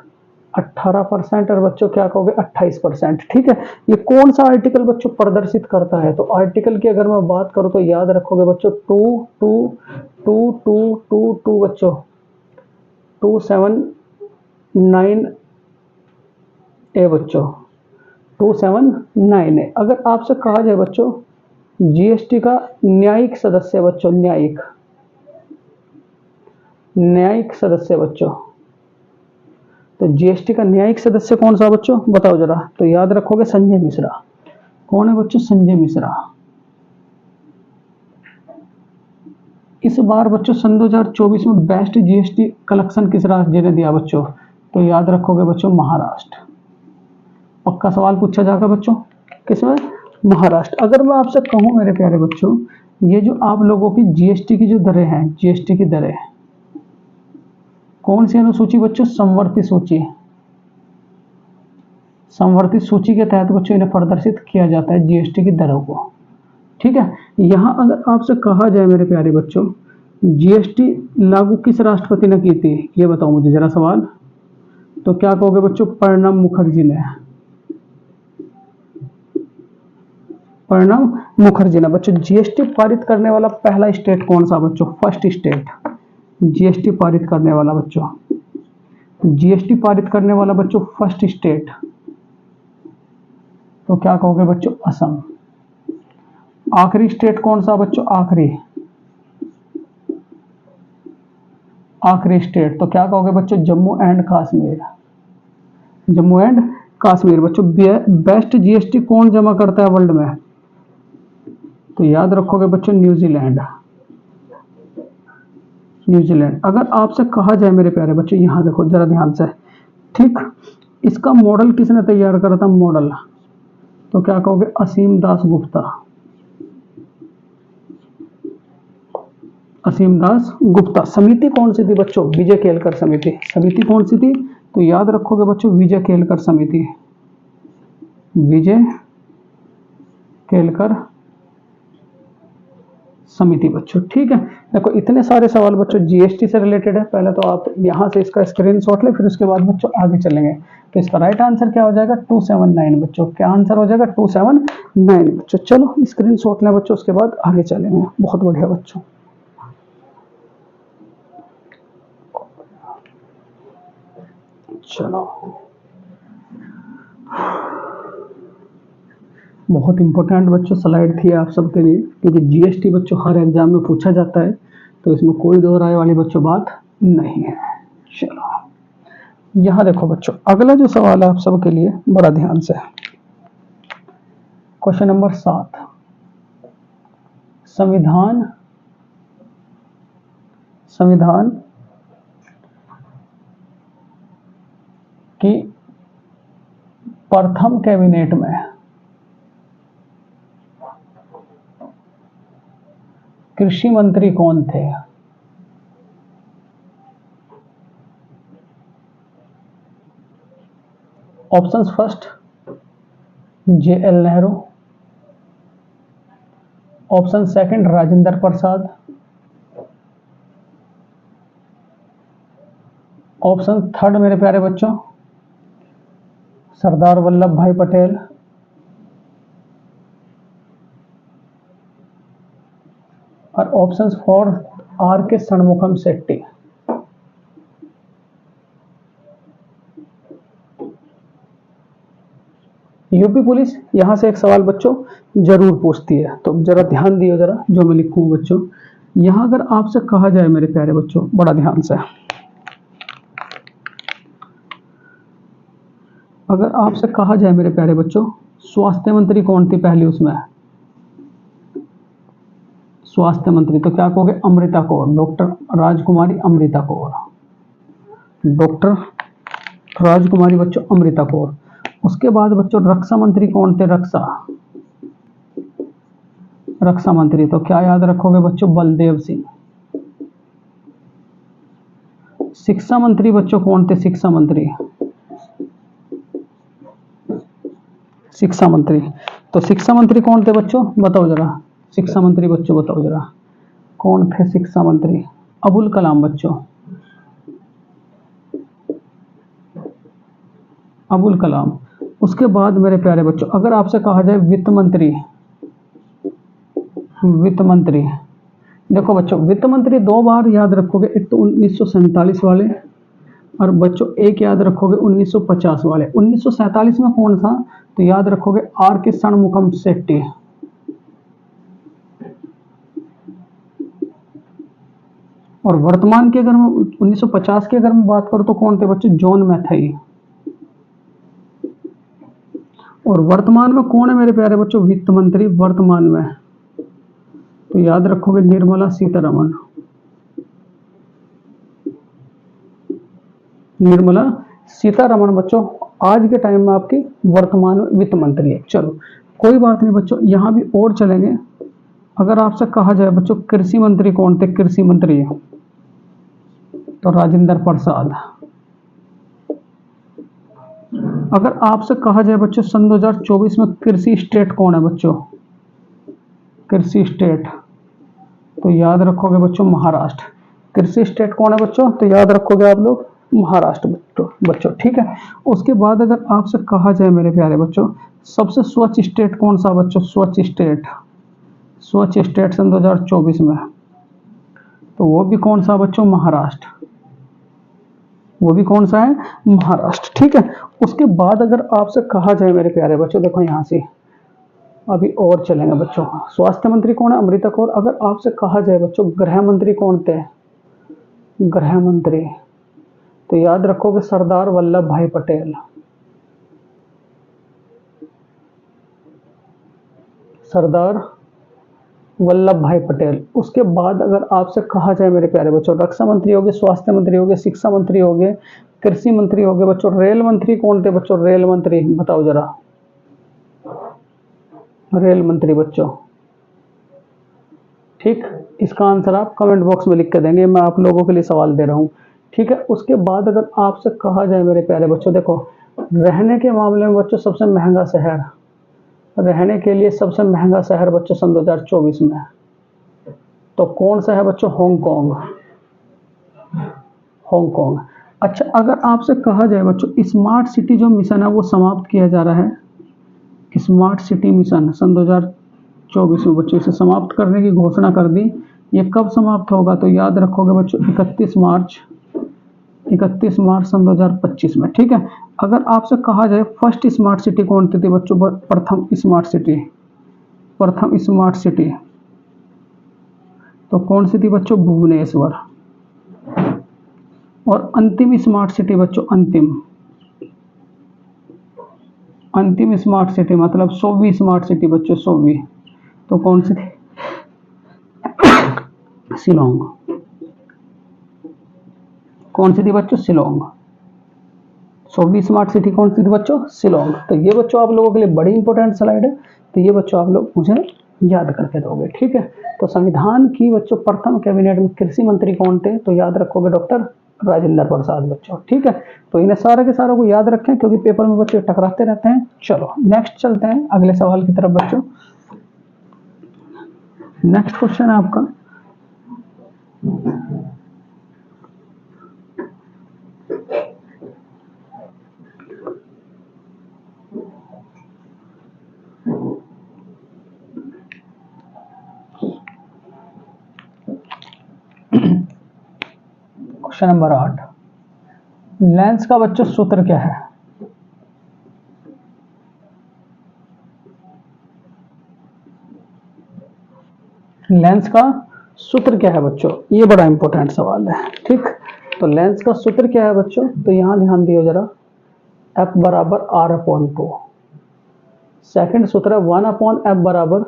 18% और बच्चों क्या कहोगे? 28%। ठीक है। ये कौन सा आर्टिकल बच्चों प्रदर्शित करता है? तो आर्टिकल की अगर मैं बात करूं तो याद रखोगे बच्चों 222222 बच्चों 279 ए बच्चों 279 ए। अगर आपसे कहा जाए बच्चों जीएसटी का न्यायिक सदस्य बच्चों, न्यायिक सदस्य बच्चों, तो जीएसटी का न्यायिक सदस्य कौन सा बच्चों? बताओ जरा। तो याद रखोगे संजय मिश्रा। कौन है बच्चों? संजय मिश्रा। इस बार बच्चों सन 2024 में बेस्ट जीएसटी कलेक्शन किस राज्य ने दिया बच्चों? तो याद रखोगे बच्चों महाराष्ट्र। पक्का सवाल पूछा जाएगा बच्चों, किसमें? महाराष्ट्र। अगर मैं आपसे कहूं मेरे प्यारे बच्चों, ये जो आप लोगों की जीएसटी की जो दरें हैं, जीएसटी की दरें कौन सी अनुसूची बच्चों? समवर्ती सूची। समवर्ती सूची के तहत बच्चों इन्हें प्रदर्शित किया जाता है जीएसटी की दरों को। ठीक है। यहां अगर आपसे कहा जाए मेरे प्यारे बच्चों जीएसटी लागू किस राष्ट्रपति ने की थी? ये बताओ मुझे जरा सवाल। तो क्या कहोगे बच्चों? प्रणब मुखर्जी ने। प्रणब मुखर्जी ने। बच्चों जीएसटी पारित करने वाला पहला स्टेट कौन सा बच्चों? फर्स्ट स्टेट जीएसटी पारित करने वाला बच्चों, जीएसटी पारित करने वाला बच्चों फर्स्ट स्टेट, तो क्या कहोगे बच्चों? असम। आखिरी स्टेट कौन सा बच्चों? आखिरी स्टेट, तो क्या कहोगे बच्चों? जम्मू एंड कश्मीर। जम्मू एंड कश्मीर। बच्चों बेस्ट जीएसटी कौन जमा करता है वर्ल्ड में? तो याद रखोगे बच्चों न्यूजीलैंड। न्यूजीलैंड। अगर आपसे कहा जाए मेरे प्यारे बच्चों, यहां देखो जरा ध्यान से, ठीक, इसका मॉडल किसने तैयार करा था? मॉडल, तो क्या कहोगे? असीम दास गुप्ता। असीम दास गुप्ता। समिति कौन सी थी बच्चों? विजय केलकर समिति। समिति कौन सी थी? तो याद रखोगे बच्चों विजय केलकर समिति। विजय केलकर समिति बच्चों। ठीक है। देखो इतने सारे सवाल बच्चों जीएसटी से रिलेटेड है। पहले तो आप यहां से इसका स्क्रीनशॉट ले, फिर उसके बाद बच्चों आगे चलेंगे। तो इसका राइट आंसर क्या हो जाएगा? 279 बच्चों। क्या आंसर हो जाएगा? 279 बच्चों। चलो स्क्रीनशॉट लें बच्चों, उसके बाद आगे चलेंगे। बहुत बढ़िया बच्चों। चलो बहुत इंपॉर्टेंट बच्चों स्लाइड थी आप सबके लिए, क्योंकि जीएसटी बच्चों हर एग्जाम में पूछा जाता है, तो इसमें कोई दो राय वाली बच्चों बात नहीं है। चलो यहां देखो बच्चों, अगला जो सवाल है आप सबके लिए बड़ा ध्यान से, क्वेश्चन नंबर 7। संविधान की प्रथम कैबिनेट में कृषि मंत्री कौन थे? Options first JL Nehru, option second Rajendra Prasad, option third मेरे प्यारे बच्चों सरदार वल्लभ भाई पटेल, और option fourth RK Shanmukham Shetty. UP police यहां से एक सवाल बच्चों जरूर पूछती है, तो जरा ध्यान दियो जरा जो मैं लिखूं बच्चों। यहां अगर आपसे कहा जाए मेरे प्यारे बच्चों, बड़ा ध्यान से, अगर आपसे कहा जाए मेरे प्यारे बच्चों स्वास्थ्य मंत्री कौन थी पहली उसमें? स्वास्थ्य मंत्री, तो क्या कहोगे? अमृता कौर, डॉक्टर राजकुमारी अमृता कौर। डॉक्टर राजकुमारी बच्चों अमृता कौर। उसके बाद बच्चों रक्षा मंत्री कौन थे? रक्षा मंत्री तो क्या याद रखोगे बच्चों? बलदेव सिंह। शिक्षा मंत्री बच्चों कौन थे? शिक्षा मंत्री तो शिक्षा मंत्री कौन थे बच्चों? बताओ जरा। शिक्षा मंत्री बच्चों बताओ जरा कौन थे शिक्षा मंत्री? अबुल कलाम बच्चों, अबुल कलाम। उसके बाद मेरे प्यारे बच्चों अगर आपसे कहा जाए वित्त मंत्री, देखो बच्चों वित्त मंत्री दो बार याद रखोगे, एक तो 1947 वाले और बच्चों एक याद रखोगे 1950 वाले। 1947 में कौन था? तो याद रखोगे आर के षणमुखम शेट्टी। और वर्तमान की अगर मैं 1950 की अगर मैं बात करूं तो कौन थे बच्चों? जॉन मैथाई। और वर्तमान में कौन है मेरे प्यारे बच्चों वित्त मंत्री वर्तमान में? तो याद रखोगे निर्मला सीतारमण। निर्मला सीतारमण बच्चों आज के टाइम में आपकी वर्तमान में वित्त मंत्री है। चलो कोई बात नहीं बच्चों, यहां भी और चलेंगे। अगर आपसे कहा जाए बच्चों कृषि मंत्री कौन थे? कृषि मंत्री तो राजेंद्र प्रसाद। अगर आपसे कहा जाए बच्चों सन 2024 में कृषि स्टेट कौन है बच्चों? कृषि स्टेट तो याद रखोगे बच्चों महाराष्ट्र। कृषि स्टेट कौन है बच्चों? तो याद रखोगे आप लोग महाराष्ट्र बच्चों। ठीक है। उसके बाद अगर आपसे कहा जाए मेरे प्यारे बच्चों सबसे स्वच्छ स्टेट कौन सा बच्चों? स्वच्छ स्टेट सन 2024 में तो वो भी कौन सा बच्चों? महाराष्ट्र। वो भी कौन सा है? महाराष्ट्र। ठीक है। उसके बाद अगर आपसे कहा जाए मेरे प्यारे बच्चों, देखो यहां से अभी और चलेंगे बच्चों। स्वास्थ्य मंत्री कौन है? अमृता कौर। अगर आपसे कहा जाए बच्चों गृह मंत्री कौन थे? गृह मंत्री तो याद रखोगे सरदार वल्लभ भाई पटेल। सरदार वल्लभ भाई पटेल। उसके बाद अगर आपसे कहा जाए मेरे प्यारे बच्चों रक्षा मंत्री हो गए, स्वास्थ्य मंत्री हो गए, शिक्षा मंत्री हो गए, कृषि मंत्री हो गए बच्चों, रेल मंत्री कौन थे बच्चों? रेल मंत्री बताओ जरा। रेल मंत्री बच्चों। ठीक, इसका आंसर आप कमेंट बॉक्स में लिख के देंगे, मैं आप लोगों के लिए सवाल दे रहा हूँ। ठीक है। उसके बाद अगर आपसे कहा जाए मेरे प्यारे बच्चों, देखो रहने के मामले में बच्चों सबसे महंगा शहर, रहने के लिए सबसे महंगा शहर बच्चों सन 2024 में तो कौन सा है बच्चों? हांगकांग। हांगकांग। अच्छा अगर आपसे कहा जाए बच्चों स्मार्ट सिटी जो मिशन है वो समाप्त किया जा रहा है, स्मार्ट सिटी मिशन सन 2024 में बच्चों इसे समाप्त करने की घोषणा कर दी। ये कब समाप्त होगा? तो याद रखोगे बच्चों 31 मार्च सन 2025 में। ठीक है। अगर आपसे कहा जाए फर्स्ट स्मार्ट सिटी कौन सी थी बच्चों? प्रथम स्मार्ट सिटी तो कौन सी थी बच्चों? भुवनेश्वर। और अंतिम स्मार्ट सिटी बच्चों, अंतिम स्मार्ट सिटी मतलब 100वीं स्मार्ट सिटी बच्चों, 100वीं तो कौन सी थी? शिलोंग। कौन सी थी बच्चों? शिलोंग। 100वीं स्मार्ट सिटी कौन सी थी बच्चों? शिलोंग। तो ये बच्चों आप लोगों के लिए बड़ी इंपॉर्टेंट स्लाइड है, तो ये बच्चों आप लोग मुझे याद करके दोगे। ठीक है। तो संविधान की बच्चों प्रथम कैबिनेट में कृषि मंत्री कौन थे? तो याद रखोगे डॉक्टर राजेंद्र प्रसाद बच्चों। ठीक है। तो इन्हें सारे के सारों को याद रखें क्योंकि पेपर में बच्चे टकराते रहते हैं। चलो नेक्स्ट चलते हैं अगले सवाल की तरफ बच्चों। नेक्स्ट क्वेश्चन है आपका क्वेश्चन नंबर 8, लेंस का बच्चों सूत्र क्या है? लेंस का सूत्र क्या है बच्चों? ये बड़ा इंपॉर्टेंट सवाल है। ठीक, तो लेंस का सूत्र क्या है बच्चों? तो यहां ध्यान दियो जरा, F बराबर R/2। सेकंड सूत्र है 1/F बराबर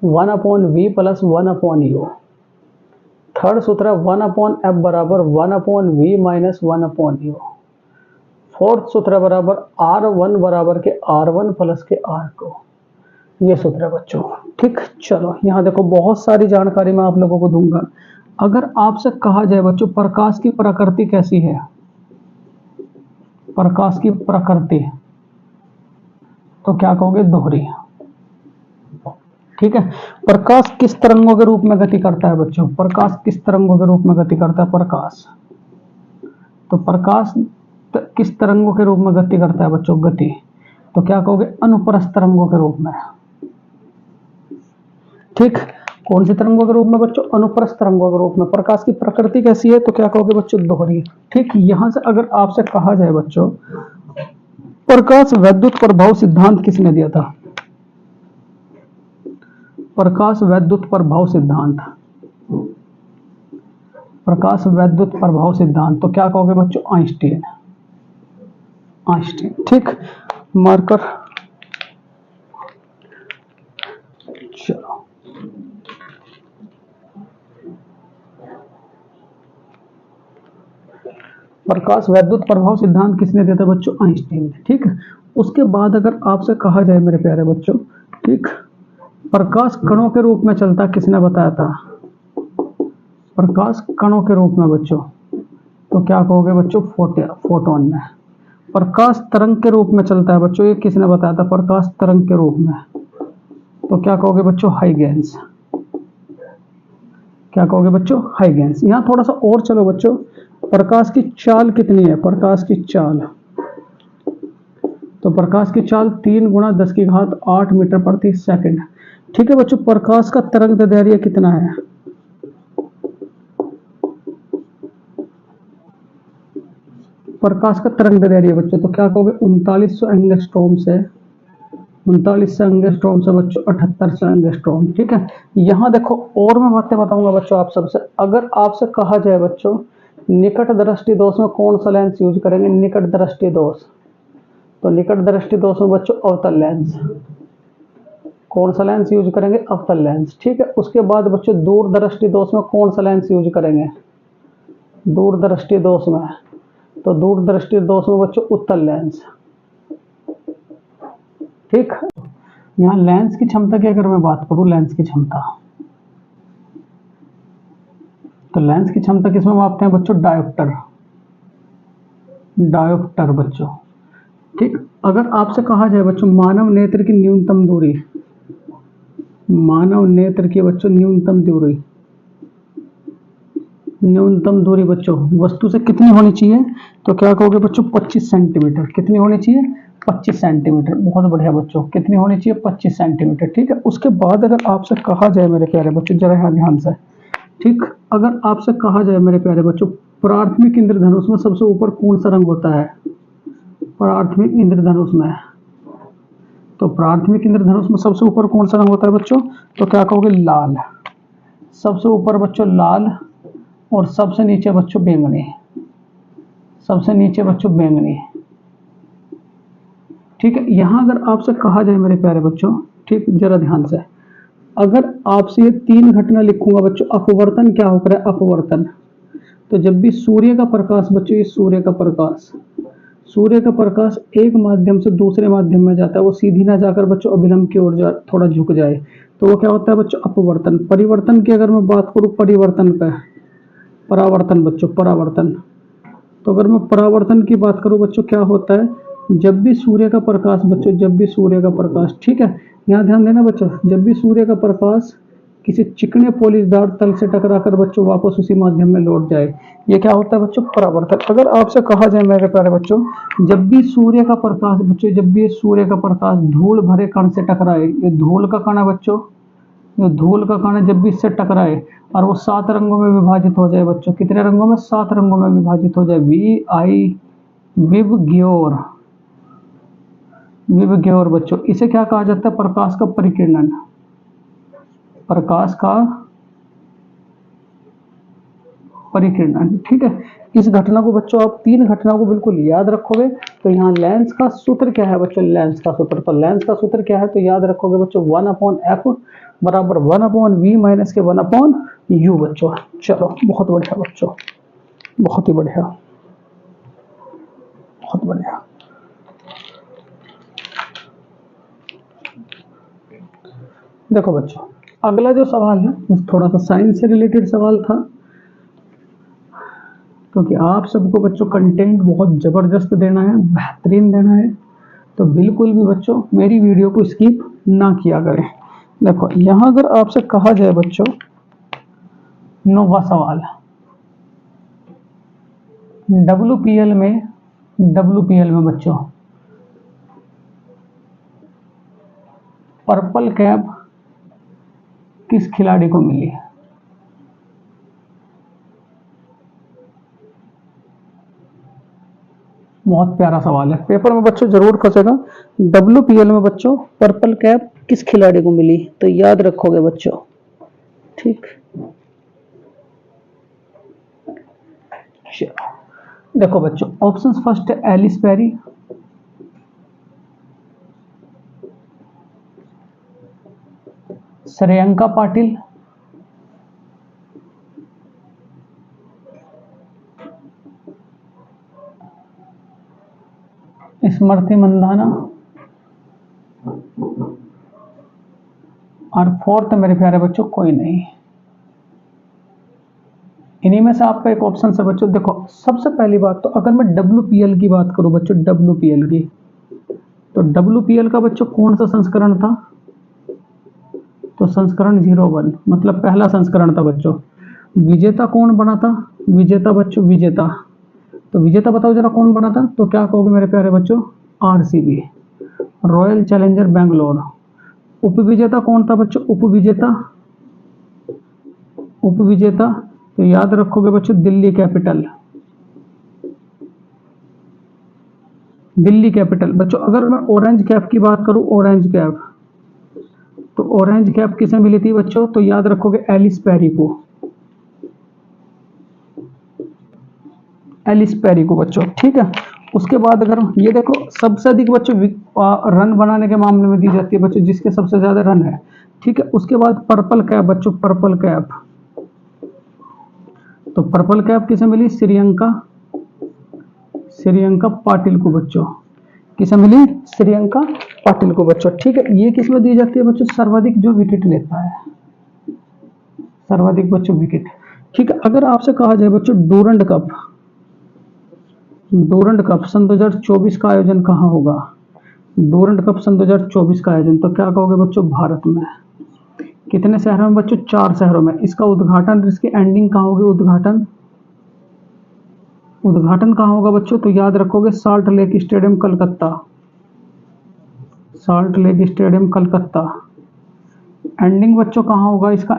1/V प्लस 1/U। थर्ड सूत्र है 1/F बराबर 1/V माइनस 1/U। फोर्थ सूत्र है बराबर R1 बराबर के R1 प्लस के R2, ये सूत्र है बच्चों। ठीक, चलो यहाँ देखो बहुत सारी जानकारी मैं आप लोगों को दूंगा। अगर आपसे कहा जाए बच्चों प्रकाश की प्रकृति कैसी है, प्रकाश की प्रकृति, तो क्या कहोगे, दोहरी। ठीक है, प्रकाश किस तरंगों के रूप में गति करता है बच्चों, प्रकाश किस तरंगों के रूप में गति करता है, प्रकाश, तो प्रकाश किस तरंगों के रूप में गति करता है बच्चों, गति, तो क्या कहोगे, अनुप्रस्थ तरंगों के रूप में। ठीक, कौन सी तरंगों के रूप में बच्चों, अनुप्रस्थ तरंगों के रूप में। प्रकाश की प्रकृति कैसी है, तो क्या कहोगे बच्चों, दोहरी। ठीक, यहां से अगर आपसे कहा जाए बच्चों प्रकाश वैद्युत प्रभाव सिद्धांत किसने दिया था, प्रकाश वैद्युत प्रभाव सिद्धांत, प्रकाश वैद्युत प्रभाव सिद्धांत, तो क्या कहोगे बच्चों, आइंस्टीन, आइंस्टीन। ठीक, मार्कर, चलो प्रकाश वैद्युत प्रभाव सिद्धांत किसने दिया था बच्चों, आइंस्टीन ने। ठीक, उसके बाद अगर आपसे कहा जाए मेरे प्यारे बच्चों, ठीक, प्रकाश कणों के रूप में चलता, किसने बताया था, प्रकाश कणों के रूप में बच्चों, तो क्या कहोगे बच्चों, फोटोन ने। प्रकाश तरंग के रूप में चलता है बच्चों, ये किसने बताया था, प्रकाश तरंग के रूप में, तो क्या कहोगे बच्चों, हाइगेंस, क्या कहोगे बच्चों, हाइगेंस। यहाँ थोड़ा सा और चलो बच्चों, प्रकाश की चाल कितनी है, प्रकाश की चाल, तो प्रकाश की चाल 3 × 10⁸ मीटर प्रति सेकंड। ठीक है बच्चों, प्रकाश का तरंग दैर्ध्य कितना है, प्रकाश का तरंग दैर्ध्य बच्चों, तो क्या कहोगे 3900 एंगस्ट्रॉम से, 3900 एंगस्ट्रॉम से बच्चों 7800 एंगस्ट्रॉम। ठीक है, यहाँ देखो और मैं बातें बताऊंगा बच्चों आप सबसे। अगर आपसे कहा जाए बच्चों निकट दृष्टि दोष में कौन सा लेंस यूज करेंगे, निकट दृष्टि दोष, तो निकट दृष्टि दोष में बच्चों अवतल लेंस, कौन सा लेंस यूज करेंगे, अवतल लेंस। ठीक है, उसके बाद बच्चों दूर दृष्टि दोष में कौन सा लेंस यूज करेंगे, दूर दृष्टि दोष में, तो दूर दृष्टि दोष में बच्चों उत्तल लेंस। ठीक, यहाँ लेंस की क्षमता की अगर मैं बात करूं, लेंस की क्षमता, तो लेंस की क्षमता किसमें मापते हैं बच्चों, डायोप्टर, डायोप्टर बच्चों। ठीक, अगर आपसे कहा जाए बच्चों मानव नेत्र की न्यूनतम दूरी, मानव नेत्र की बच्चों न्यूनतम दूरी, न्यूनतम दूरी बच्चों वस्तु से कितनी होनी चाहिए, तो क्या कहोगे बच्चों 25 सेंटीमीटर, कितनी होनी चाहिए, 25 सेंटीमीटर। बहुत बढ़िया बच्चों, कितनी होनी चाहिए, 25 सेंटीमीटर। ठीक है, उसके बाद अगर आपसे कहा जाए मेरे प्यारे बच्चों, जरा यहाँ ध्यान से, ठीक, अगर आपसे कहा जाए मेरे प्यारे बच्चों प्राथमिक इंद्रधनुष में सबसे ऊपर कौन सा रंग होता है, प्राथमिक इंद्रधनुष में, तो प्राथमिक इंद्रधनुष में सबसे ऊपर कौन सा रंग होता है बच्चों, तो क्या कहोगे, लाल, सबसे ऊपर बच्चों लाल, और सबसे नीचे बच्चों बैंगनी, सबसे नीचे बच्चों बैंगनी। ठीक है, यहां अगर आपसे कहा जाए मेरे प्यारे बच्चों, ठीक, जरा ध्यान से, अगर आपसे ये 3 घटना लिखूंगा बच्चों, अपवर्तन क्या होकर है, अपवर्तन, तो जब भी सूर्य का प्रकाश बच्चों, ये सूर्य का प्रकाश, सूर्य का प्रकाश एक माध्यम से दूसरे माध्यम में जाता है, वो सीधी ना जाकर बच्चों अभिलंब की ओर थोड़ा झुक जाए, तो वो क्या होता है बच्चों, अपवर्तन। परिवर्तन की अगर मैं बात करूं, परिवर्तन पे, परावर्तन बच्चों, परावर्तन, तो अगर मैं परावर्तन की बात करूं बच्चों, क्या होता है, जब भी सूर्य का प्रकाश बच्चों, जब भी सूर्य का प्रकाश, ठीक है, यहाँ ध्यान देना बच्चों, जब भी सूर्य का प्रकाश किसी चिकने पॉलिशदार तल से टकराकर बच्चों वापस उसी माध्यम में लौट जाए, ये क्या होता है बच्चों, परावर्तन। अगर आपसे कहा जाए मेरे प्यारे बच्चों, जब भी सूर्य का प्रकाश बच्चों, जब भी सूर्य का प्रकाश धूल भरे कण से टकराए, ये धूल का कण है बच्चों, ये धूल का कण है, जब भी इससे टकराए और वो 7 रंगों में विभाजित हो जाए बच्चों, कितने रंगों में, 7 रंगों में विभाजित हो जाए, विबग्योर, विबग्योर बच्चों, इसे क्या कहा जाता है, प्रकाश का परिकिरणन, प्रकाश का परिकिरणन। ठीक है, इस घटना को बच्चों आप 3 घटनाओं को बिल्कुल याद रखोगे। तो यहाँ लेंस का सूत्र क्या है बच्चों, लेंस का सूत्र, तो लेंस का सूत्र क्या है, तो याद रखोगे बच्चों 1/f बराबर 1/v माइनस के 1/u बच्चों। चलो बहुत बढ़िया बच्चों, बहुत ही बढ़िया, बहुत बढ़िया। देखो बच्चों, अगला जो सवाल है थोड़ा सा साइंस से रिलेटेड सवाल था, क्योंकि आप सबको बच्चों कंटेंट बहुत ज़बरदस्त देना है, बेहतरीन देना है, तो बिल्कुल भी बच्चों मेरी वीडियो को स्किप ना किया करें। देखो यहाँ अगर आपसे कहा जाए बच्चों, नौवां सवाल, WPL में बच्चों पर्पल कैप किस खिलाड़ी को मिली? बहुत प्यारा सवाल है, पेपर में बच्चों जरूर फंसेगा। WPL में बच्चों पर्पल कैप किस खिलाड़ी को मिली? तो याद रखोगे बच्चों, ठीक। देखो बच्चों, ऑप्शंस फर्स्ट है एलिस पेरी, श्रेयंका पाटिल, स्मृति मंदाना, और फोर्थ मेरे प्यारे बच्चों कोई नहीं। इन्हीं में से आपका एक ऑप्शन है बच्चों। देखो सबसे पहली बात तो अगर मैं WPL की बात करूं बच्चों, WPL की, तो WPL का बच्चों कौन सा संस्करण था? तो संस्करण 01, मतलब पहला संस्करण था बच्चों। विजेता कौन बना था? विजेता बच्चों, विजेता, तो विजेता बताओ जरा कौन बना था? तो क्या कहोगे मेरे प्यारे बच्चों? RCB, royal challenger Bangalore. उपविजेता कौन था बच्चों? उपविजेता तो याद रखोगे बच्चों दिल्ली कैपिटल। बच्चों अगर मैं ऑरेंज कैप की बात करूं, ऑरेंज कैप, तो ऑरेंज कैप किसे मिली थी बच्चों? तो याद रखोगे एलिस पेरी को बच्चों, ठीक है। उसके बाद अगर ये देखो सबसे अधिक बच्चों रन बनाने के मामले में दी जाती है बच्चों, जिसके सबसे ज्यादा रन है, ठीक है। उसके बाद पर्पल कैप बच्चों, पर्पल कैप, तो पर्पल कैप किसे मिली? श्रेयंका पाटिल को बच्चों। किसे मिली? श्रेयंका पाटिल को बच्चों, ठीक है। ये किसमें दी जाती है बच्चों? सर्वाधिक जो विकेट लेता है, सर्वाधिक बच्चों विकेट, ठीक है। अगर आपसे कहा जाए बच्चों डूरंड कप सन 2024 का आयोजन कहाँ होगा? डूरंड कप सन 2024 का आयोजन, तो क्या कहोगे बच्चों? भारत में। कितने शहरों में बच्चों? 4 शहरों में। इसका उद्घाटन, इसकी एंडिंग कहाँ होगी? उद्घाटन कहाँ होगा बच्चों? तो याद रखोगे salt lake stadium Calcutta. Ending बच्चों कहाँ होगा इसका?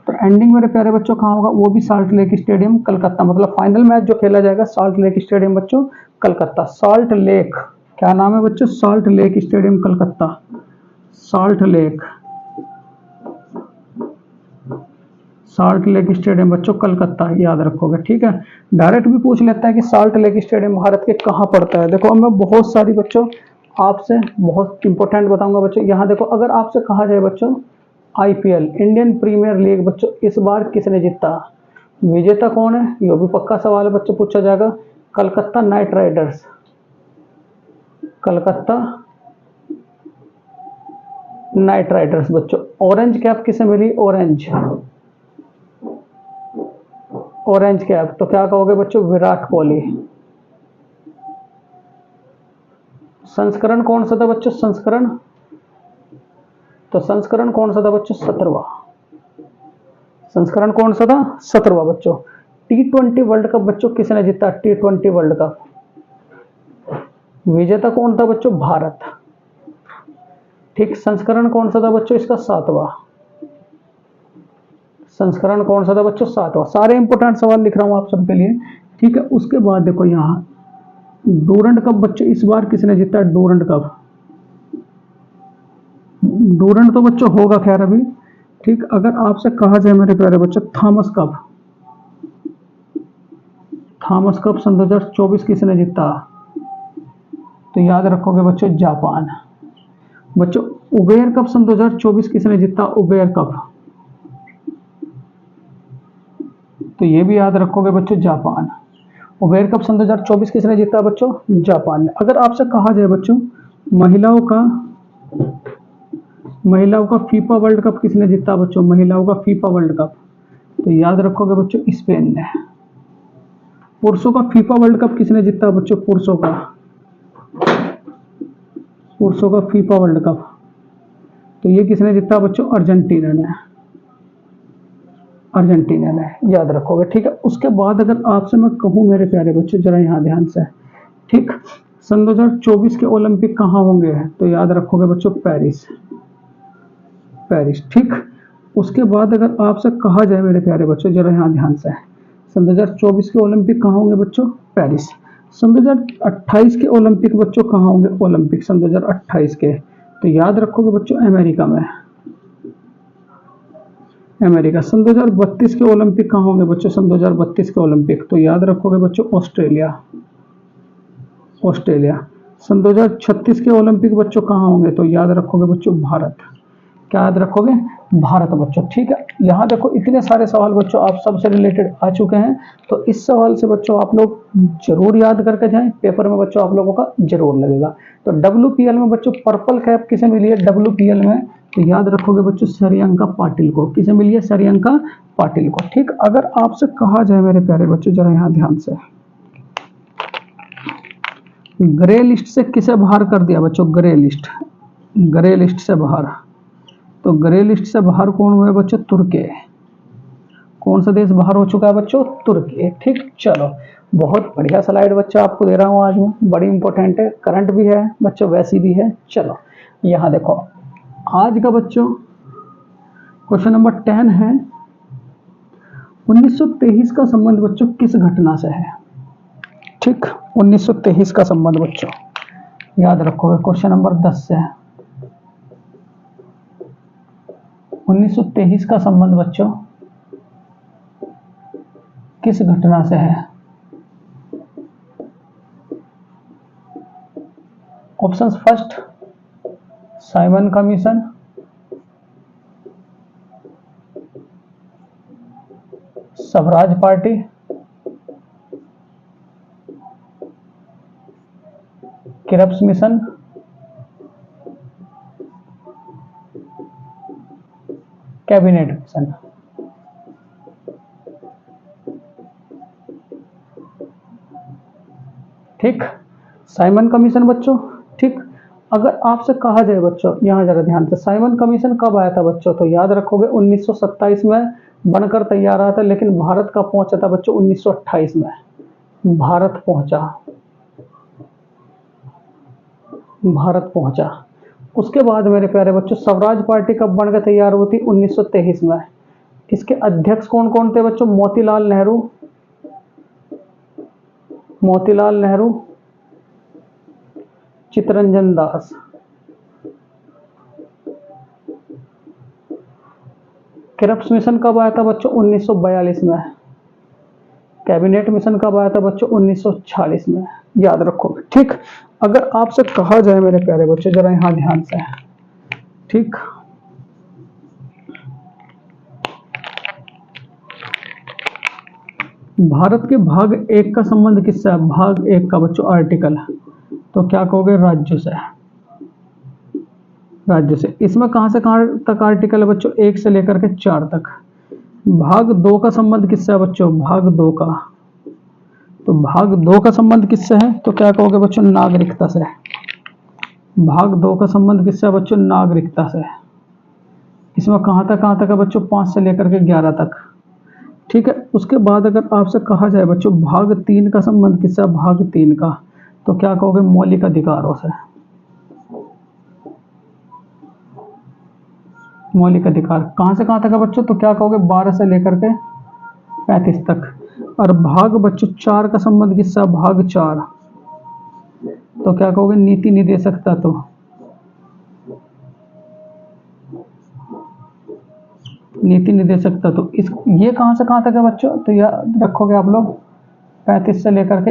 तो एंडिंग मेरे प्यारे बच्चों कहाँ होगा? वो भी साल्ट लेक स्टेडियम कलकत्ता, मतलब फाइनल मैच जो खेला जाएगा साल्ट लेक स्टेडियम बच्चों कलकत्ता। साल्ट लेक, क्या नाम है बच्चों? Salt lake stadium Calcutta. Salt lake stadium बच्चों कलकत्ता, याद रखोगे, ठीक है। डायरेक्ट भी पूछ लेता है कि साल्ट लेक स्टेडियम भारत के कहाँ पड़ता है। देखो मैं बहुत सारी बच्चों आपसे बहुत इंपॉर्टेंट बताऊंगा बच्चों। यहाँ देखो अगर आपसे कहा जाए बच्चों IPL, इंडियन प्रीमियर लीग बच्चों, इस बार किसने जीता? विजेता कौन है? ये भी पक्का सवाल है बच्चों, पूछा जाएगा। कलकत्ता नाइट राइडर्स बच्चों। ऑरेंज कैप किसे मिली? ऑरेंज कैप, तो क्या कहोगे बच्चों? विराट कोहली। संस्करण कौन सा था बच्चों? संस्करण कौन सा था बच्चों? 17वां। संस्करण कौन सा था? 17वां बच्चों। T20 वर्ल्ड कप बच्चों किसने जीता? T20 वर्ल्ड कप, विजेता कौन था बच्चों? भारत, ठीक। संस्करण कौन सा था बच्चों? इसका 7वां। संस्करण कौन सा था बच्चों? 7वां। सारे इंपोर्टेंट सवाल लिख रहा हूं आप सबके लिए, ठीक है। उसके बाद देखो यहाँ डूरंड कप बच्चों इस बार किसने जीता? डूरंड तो बच्चों होगा खैर अभी, ठीक। अगर आपसे कहा जाए मेरे प्यारे बच्चों थॉमस कप सन 2024 किसने जीता? तो याद रखोगे बच्चों जापान। बच्चों उबेर कप सन 2024 किसने जीता? उबेर कप, तो ये भी याद रखोगे बच्चों जापान। उबेर कप सन 2024 किसने जीता बच्चों? जापान ने। अगर आपसे कहा जाए बच्चों महिलाओं का फीफा वर्ल्ड कप किसने जीता बच्चों? महिलाओं का फीफा वर्ल्ड कप, तो याद रखोगे बच्चों स्पेन ने। पुरुषों का फीफा वर्ल्ड कप किसने जीता बच्चों? पुरुषों का फीफा वर्ल्ड कप, तो ये किसने जीता बच्चों? अर्जेंटीना ने, याद रखोगे। ठीक है, उसके बाद अगर आपसे मैं कहूँ मेरे प्यारे बच्चों, जरा यहाँ ध्यान से, ठीक, सन 2024 के ओलंपिक कहाँ होंगे? तो याद रखोगे बच्चों पेरिस। ठीक, उसके बाद अगर आपसे कहा जाए मेरे प्यारे बच्चों, जरा यहाँ ध्यान से, सन 2024 के ओलंपिक कहाँ होंगे बच्चों? पेरिस। सन 2028 के ओलंपिक बच्चों कहाँ होंगे? ओलंपिक सन 2028 के, तो याद रखोगे बच्चों अमेरिका में, अमेरिका। सन 2032 के ओलंपिक कहाँ होंगे बच्चों? सन 2032 के ओलंपिक, तो याद रखोगे बच्चों ऑस्ट्रेलिया। सन 2036 के ओलंपिक बच्चों कहाँ होंगे? तो याद रखोगे बच्चों भारत। क्या याद रखोगे? भारत बच्चों। ठीक है, यहाँ देखो इतने सारे सवाल बच्चों आप सबसे रिलेटेड आ चुके हैं, तो इस सवाल से बच्चों आप लोग जरूर याद करके जाएं, पेपर में बच्चों आप लोगों का जरूर लगेगा। तो WPL में बच्चों पर्पल कैप किसे मिली है? WPL में, तो याद रखोगे बच्चों श्रेयंका पाटिल को। किसे मिली है? श्रेयंका पाटिल को। ठीक, अगर आपसे कहा जाए मेरे प्यारे बच्चों, जरा यहाँ ध्यान से, ग्रे लिस्ट से किसे बाहर कर दिया बच्चों? ग्रे लिस्ट से बाहर, तो ग्रे लिस्ट से बाहर कौन हुए बच्चों? तुर्की। कौन सा देश बाहर हो चुका है बच्चों? तुर्की। ठीक, चलो बहुत बढ़िया स्लाइड बच्चों आपको दे रहा हूँ आज मैं, बड़ी इंपॉर्टेंट है, करंट भी है बच्चों, वैसी भी है। चलो यहाँ देखो आज का बच्चों क्वेश्चन नंबर 10 है, 1923 का संबंध बच्चों किस घटना से है? ठीक, 1923 का संबंध बच्चों याद रखोगे, क्वेश्चन नंबर 10 से है। 1923 का संबंध बच्चों किस घटना से है? Options, first Simon Commission, Swaraj Party, Cripps Mission, Cabinet Mission. ठीक, साइमन कमीशन बच्चों। ठीक, अगर आपसे कहा जाए बच्चों, यहाँ जरा ध्यान से, साइमन कमीशन कब आया था बच्चों? तो याद रखोगे 1927 में बनकर तैयार आया था, लेकिन भारत कब पहुंचा था बच्चों? 1928 में भारत पहुंचा। उसके बाद मेरे प्यारे बच्चों स्वराज पार्टी कब बनकर तैयार हुई थी? 1923 में। इसके अध्यक्ष कौन कौन थे बच्चों? मोतीलाल नेहरू, चित्तरंजन दास। क्रिप्स मिशन कब आया था बच्चों? 1942 में। कैबिनेट मिशन कब आया था बच्चों? 1946 में। याद रखोगे। ठीक, अगर आपसे कहा जाए मेरे प्यारे बच्चों, जरा यहाँ ध्यान से, ठीक, भारत के भाग 1 का संबंध किससे है? भाग 1 का बच्चों आर्टिकल, तो क्या कहोगे? राज्य से। इसमें कहां से कहां तक आर्टिकल है बच्चों? 1 से लेकर के 4 तक। भाग 2 का संबंध किससे है बच्चों? भाग 2 का, तो भाग 2 का संबंध किससे है? तो क्या कहोगे बच्चों? नागरिकता से। भाग 2 का संबंध किससे है बच्चों? नागरिकता से। इसमें कहां तक है बच्चों? 5 से लेकर के 11 तक। ठीक है, उसके बाद अगर आपसे कहा जाए बच्चों भाग 3 का संबंध किससे है? भाग 3 का, तो क्या कहोगे? मौलिक अधिकारों से। मौलिक अधिकार कहां से कहां तक है बच्चों? तो क्या कहोगे? 12 से लेकर के 35 तक। और भाग बच्चों 4 का संबंध किससे है? भाग 4, तो क्या कहोगे? नीति निर्देशक तत्व। इस ये कहां से कहां तक है बच्चों? तो याद रखोगे आप लोग 35 से लेकर के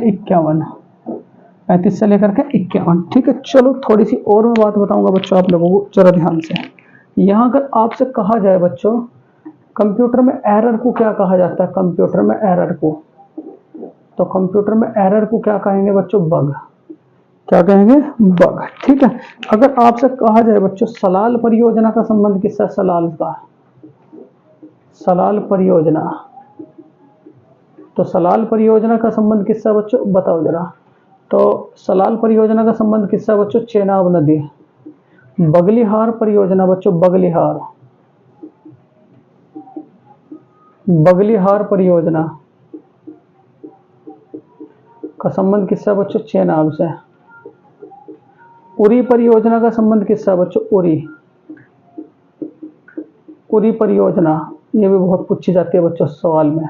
51। ठीक है, चलो थोड़ी सी और मैं बात बताऊंगा बच्चों आप लोगों को, जरा ध्यान से। यहाँ अगर आपसे कहा जाए बच्चों कंप्यूटर में एरर को क्या कहा जाता है? कंप्यूटर में एरर को क्या कहेंगे बच्चों? बग। क्या कहेंगे, बग। ठीक है। अगर आपसे कहा जाए बच्चों सलाल परियोजना का संबंध किससे, सलाल का, सलाल परियोजना, तो सलाल परियोजना का संबंध किससे बच्चों, बताओ जरा। तो सलाल परियोजना का संबंध किससे बच्चों, चेनाब नदी। बगलिहार परियोजना बच्चों, बगलिहार, बगलिहार परियोजना का संबंध किससे बच्चों, चेनाब से। उरी परियोजना का संबंध किससे बच्चों, उरी, उरी परियोजना, ये भी बहुत पूछी जाती है बच्चों सवाल में,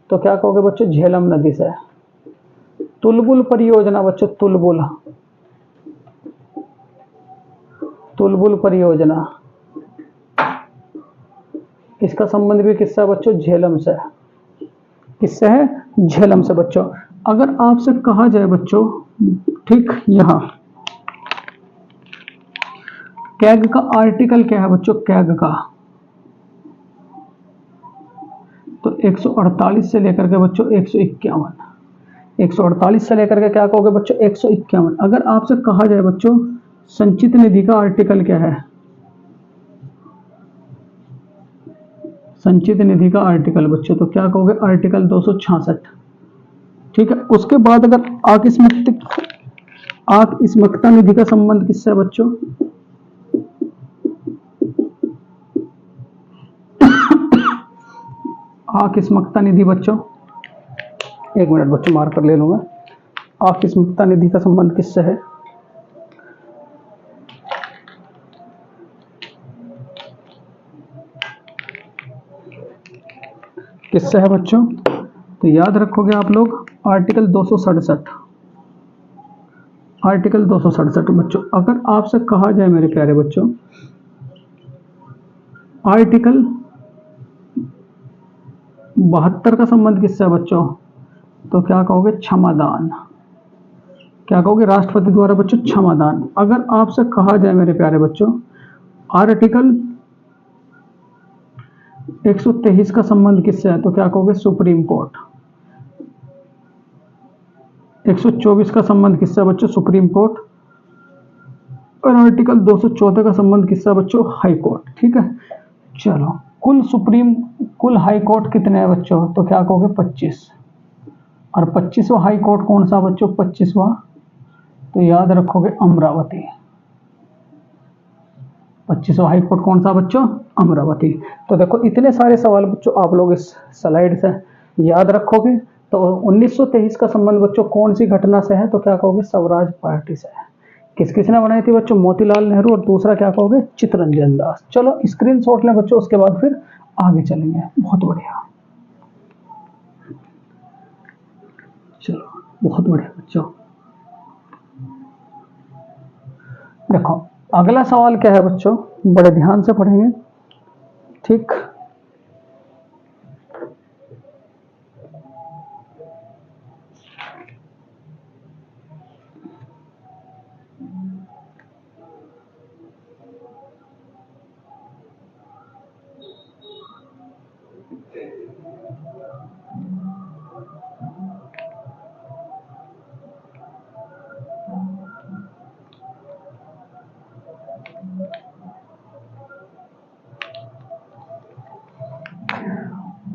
तो क्या कहोगे बच्चों, झेलम नदी से। तुलबुल परियोजना बच्चों, तुलबुल, तुलबुल परियोजना, इसका संबंध भी किससे बच्चों, झेलम से। किससे है, झेलम से बच्चों। अगर आपसे कहा जाए बच्चों, ठीक, यहां कैग का आर्टिकल क्या है बच्चों, कैग का, तो 148 से लेकर के बच्चों 151, 148 से लेकर के क्या कहोगे बच्चों, 151। अगर आपसे कहा जाए बच्चों संचित निधि का आर्टिकल क्या है, संचित निधि का आर्टिकल बच्चों, तो क्या कहोगे, आर्टिकल 266। ठीक है। उसके बाद अगर आकस्मिकता निधि का संबंध किससे है बच्चों, आकस्मिकता निधि बच्चों, एक मिनट बच्चों मार कर ले लूंगा। आकस्मिकता निधि का संबंध किससे है, किससे है बच्चों, तो याद रखोगे आप लोग आर्टिकल 267, आर्टिकल 267 बच्चों। अगर आपसे कहा जाए मेरे प्यारे बच्चों आर्टिकल 72 का संबंध किससे है बच्चों, तो क्या कहोगे, क्षमादान, क्या कहोगे, राष्ट्रपति द्वारा बच्चों क्षमादान। अगर आपसे कहा जाए मेरे प्यारे बच्चों आर्टिकल 123 का संबंध किससे है, तो क्या कहोगे, सुप्रीम कोर्ट। 124 का संबंध किससे है बच्चों, सुप्रीम कोर्ट। और आर्टिकल 214 का संबंध किससे है बच्चों, हाई कोर्ट। ठीक है। चलो कुल हाई कोर्ट कितने हैं बच्चों, तो क्या कहोगे, 25। और 25वां हाई कोर्ट कौन सा बच्चों, 25वां, तो याद रखोगे अमरावती। 25वां हाई कोर्ट कौन सा बच्चों, अमरावती। तो देखो इतने सारे सवाल बच्चों आप लोग इस स्लाइड से याद रखोगे। तो 1923 का संबंध बच्चों कौन सी घटना से है, तो क्या कहोगे, स्वराज पार्टी से है। किस किसने बनाई थी बच्चों, मोतीलाल नेहरू, और दूसरा क्या कहोगे, चित्तरंजन दास। चलो स्क्रीनशॉट लें बच्चों, उसके बाद फिर आगे चलेंगे। बहुत बढ़िया, चलो बहुत बढ़िया बच्चों। देखो अगला सवाल क्या है बच्चों, बड़े ध्यान से पढ़ेंगे। ठीक,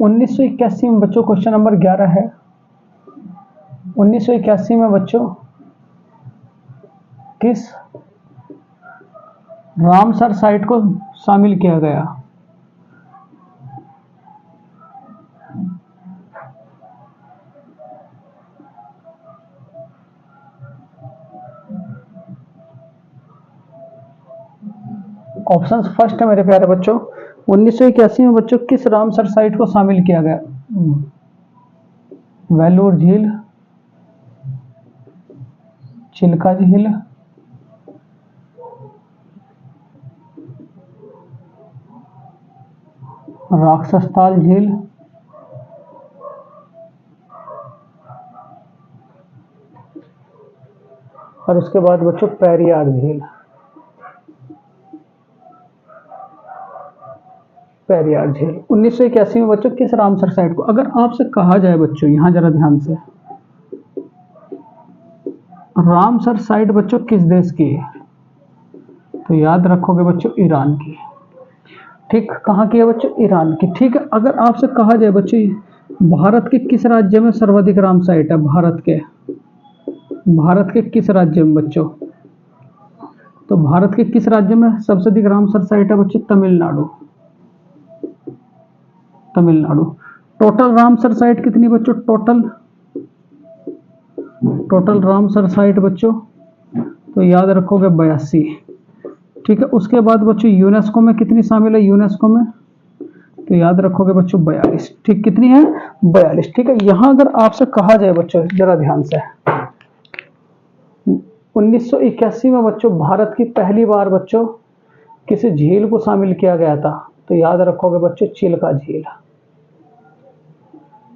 उन्नीस सौ इक्यासी में बच्चों क्वेश्चन नंबर 11 है। 1981 में बच्चों किस रामसर साइट को शामिल किया गया, ऑप्शन फर्स्ट है मेरे प्यारे बच्चों 1981 में बच्चों किस रामसर साइट को शामिल किया गया, वेलूर झील, चिल्का झील, राक्षसताल झील, और उसके बाद बच्चों पेरियार झील, पेरियार झील। 1981 में बच्चों किस रामसर साइट को, अगर आपसे कहा जाए बच्चों यहां जरा ध्यान से, रामसर साइट बच्चों किस देश की है? तो याद रखोगे बच्चों ईरान की। ठीक, कहाँ की है बच्चों? ईरान की। ठीक है, अगर आपसे कहा जाए बच्चों भारत के किस राज्य में सर्वाधिक राम साइट है? भारत के किस राज्य में बच्चों? तो भारत के किस राज्य में सबसे अधिक रामसर साइट है बच्चों? Tamil Nadu. Tamil Nadu. Total Ramsar site कितनी बच्चों? टोटल रामसर साइट बच्चों, तो याद रखोगे 82। ठीक है, उसके बाद बच्चों यूनेस्को में कितनी शामिल है? यूनेस्को में तो याद रखोगे बच्चों 42। ठीक, कितनी है? 42। ठीक है, यहां अगर आपसे कहा जाए बच्चों, जरा ध्यान से, 1981 में बच्चों भारत की पहली बार बच्चों किस झील को शामिल किया गया था? तो याद रखोगे बच्चों चिल्का झील।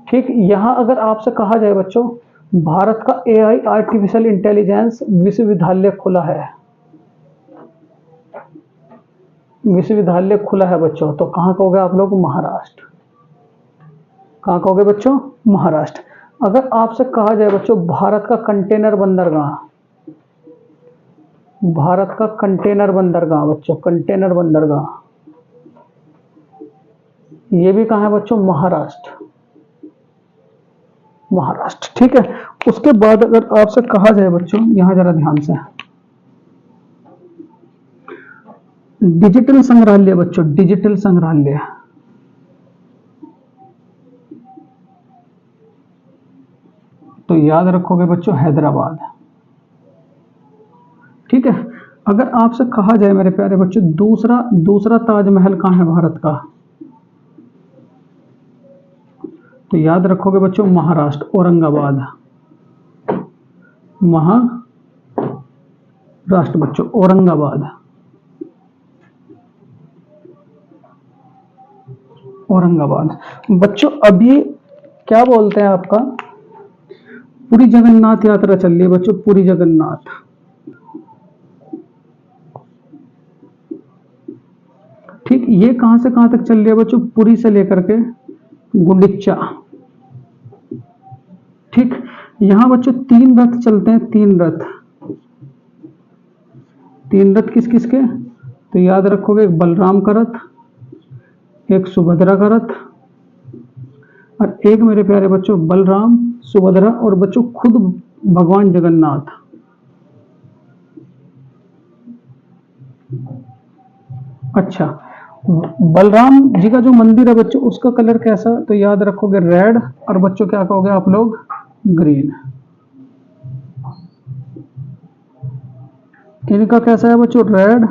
ठीक, यहां अगर आपसे कहा जाए बच्चों भारत का एआई आर्टिफिशियल इंटेलिजेंस विश्वविद्यालय खुला है, विश्वविद्यालय खुला है बच्चों, तो कहां कहोगे आप लोग? महाराष्ट्र। कहां कहोगे बच्चों? महाराष्ट्र। अगर आपसे कहा जाए बच्चों भारत का कंटेनर बंदरगाह, भारत का कंटेनर बंदरगाह बच्चों, कंटेनर बंदरगाह, ये भी कहां है बच्चों? महाराष्ट्र। महाराष्ट्र। ठीक है, उसके बाद अगर आपसे कहा जाए बच्चों, यहां जरा ध्यान से, डिजिटल संग्रहालय बच्चों, डिजिटल संग्रहालय, तो याद रखोगे बच्चों हैदराबाद। ठीक है, अगर आपसे कहा जाए मेरे प्यारे बच्चों दूसरा ताजमहल कहां है भारत का? तो याद रखोगे बच्चों महाराष्ट्र, औरंगाबाद। महाराष्ट्र बच्चों, औरंगाबाद। औरंगाबाद बच्चों। अभी क्या बोलते हैं आपका, पूरी जगन्नाथ यात्रा चल रही है बच्चों, पूरी जगन्नाथ। ठीक, ये कहां से कहां तक चल रही है बच्चों? पुरी से लेकर के गुंडिचा। ठीक, यहां बच्चों 3 रथ चलते हैं, 3 रथ। 3 रथ किस किस के? तो याद रखोगे एक बलराम का रथ, एक सुभद्रा का रथ, और एक मेरे प्यारे बच्चों बलराम, सुभद्रा और बच्चों खुद भगवान जगन्नाथ। अच्छा, बलराम जी का जो मंदिर है बच्चों उसका कलर कैसा? तो याद रखोगे रेड, और बच्चों क्या कहोगे आप लोग? ग्रीन। इनका कैसा है बच्चों? रेड,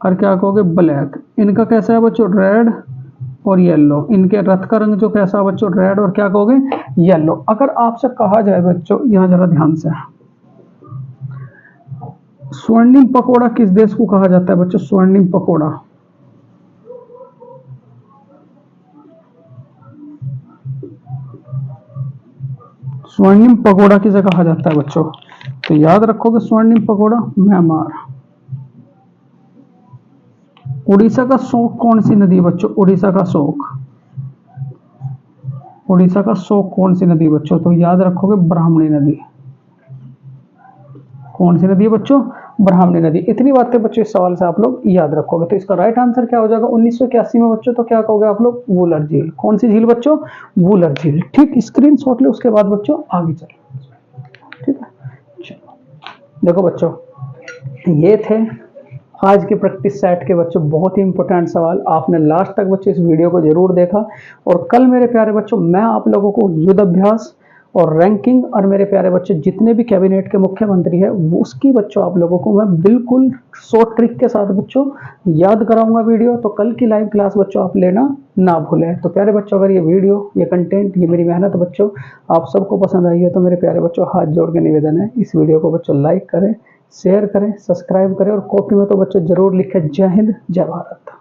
और क्या कहोगे? ब्लैक। इनका कैसा है बच्चों? रेड और येलो। इनके रथ का रंग जो कैसा है बच्चों? रेड और क्या कहोगे? येलो। अगर आपसे कहा जाए बच्चों, यहां जरा ध्यान से, स्वर्णिम पकोड़ा किस देश को कहा जाता है बच्चों? स्वर्णिम पकोड़ा, स्वर्णिम पकोड़ा किसे कहा जाता है बच्चों? तो याद रखोगे स्वर्णिम पकोड़ा म्यांमार। उड़ीसा का शोक कौन सी नदी है बच्चों? उड़ीसा का शोक, उड़ीसा का शोक कौन सी नदी बच्चों? तो याद रखोगे ब्राह्मणी नदी। कौन सी नदी है बच्चों? ब्राह्मणी नदी। इतनी बातें बच्चों इस सवाल से आप लोग याद रखोगे। तो इसका राइट आंसर क्या हो जाएगा? 1981 में बच्चों, तो क्या कहोगे आप लोग? वूलर झील। कौन सी झील बच्चों? वूलर झील। ठीक, स्क्रीनशॉट ले, उसके बाद बच्चों आगे चले। ठीक है, चलो देखो बच्चों, ये थे आज के प्रैक्टिस सेट के बच्चों बहुत ही इंपॉर्टेंट सवाल। आपने लास्ट तक बच्चों इस वीडियो को जरूर देखा, और कल मेरे प्यारे बच्चों मैं आप लोगों को युद्ध अभ्यास और रैंकिंग, और मेरे प्यारे बच्चों जितने भी कैबिनेट के मुख्यमंत्री है उसकी बच्चों आप लोगों को मैं बिल्कुल शॉर्ट ट्रिक के साथ बच्चों याद कराऊंगा वीडियो। तो कल की लाइव क्लास बच्चों आप लेना ना भूलें। तो प्यारे बच्चों, अगर ये वीडियो, ये कंटेंट, ये मेरी मेहनत बच्चों आप सबको पसंद आई है, तो मेरे प्यारे बच्चों हाथ जोड़ के निवेदन है, इस वीडियो को बच्चों लाइक करें, शेयर करें, सब्सक्राइब करें, और कॉपी में तो बच्चों जरूर लिखें जय हिंद, जय भारत।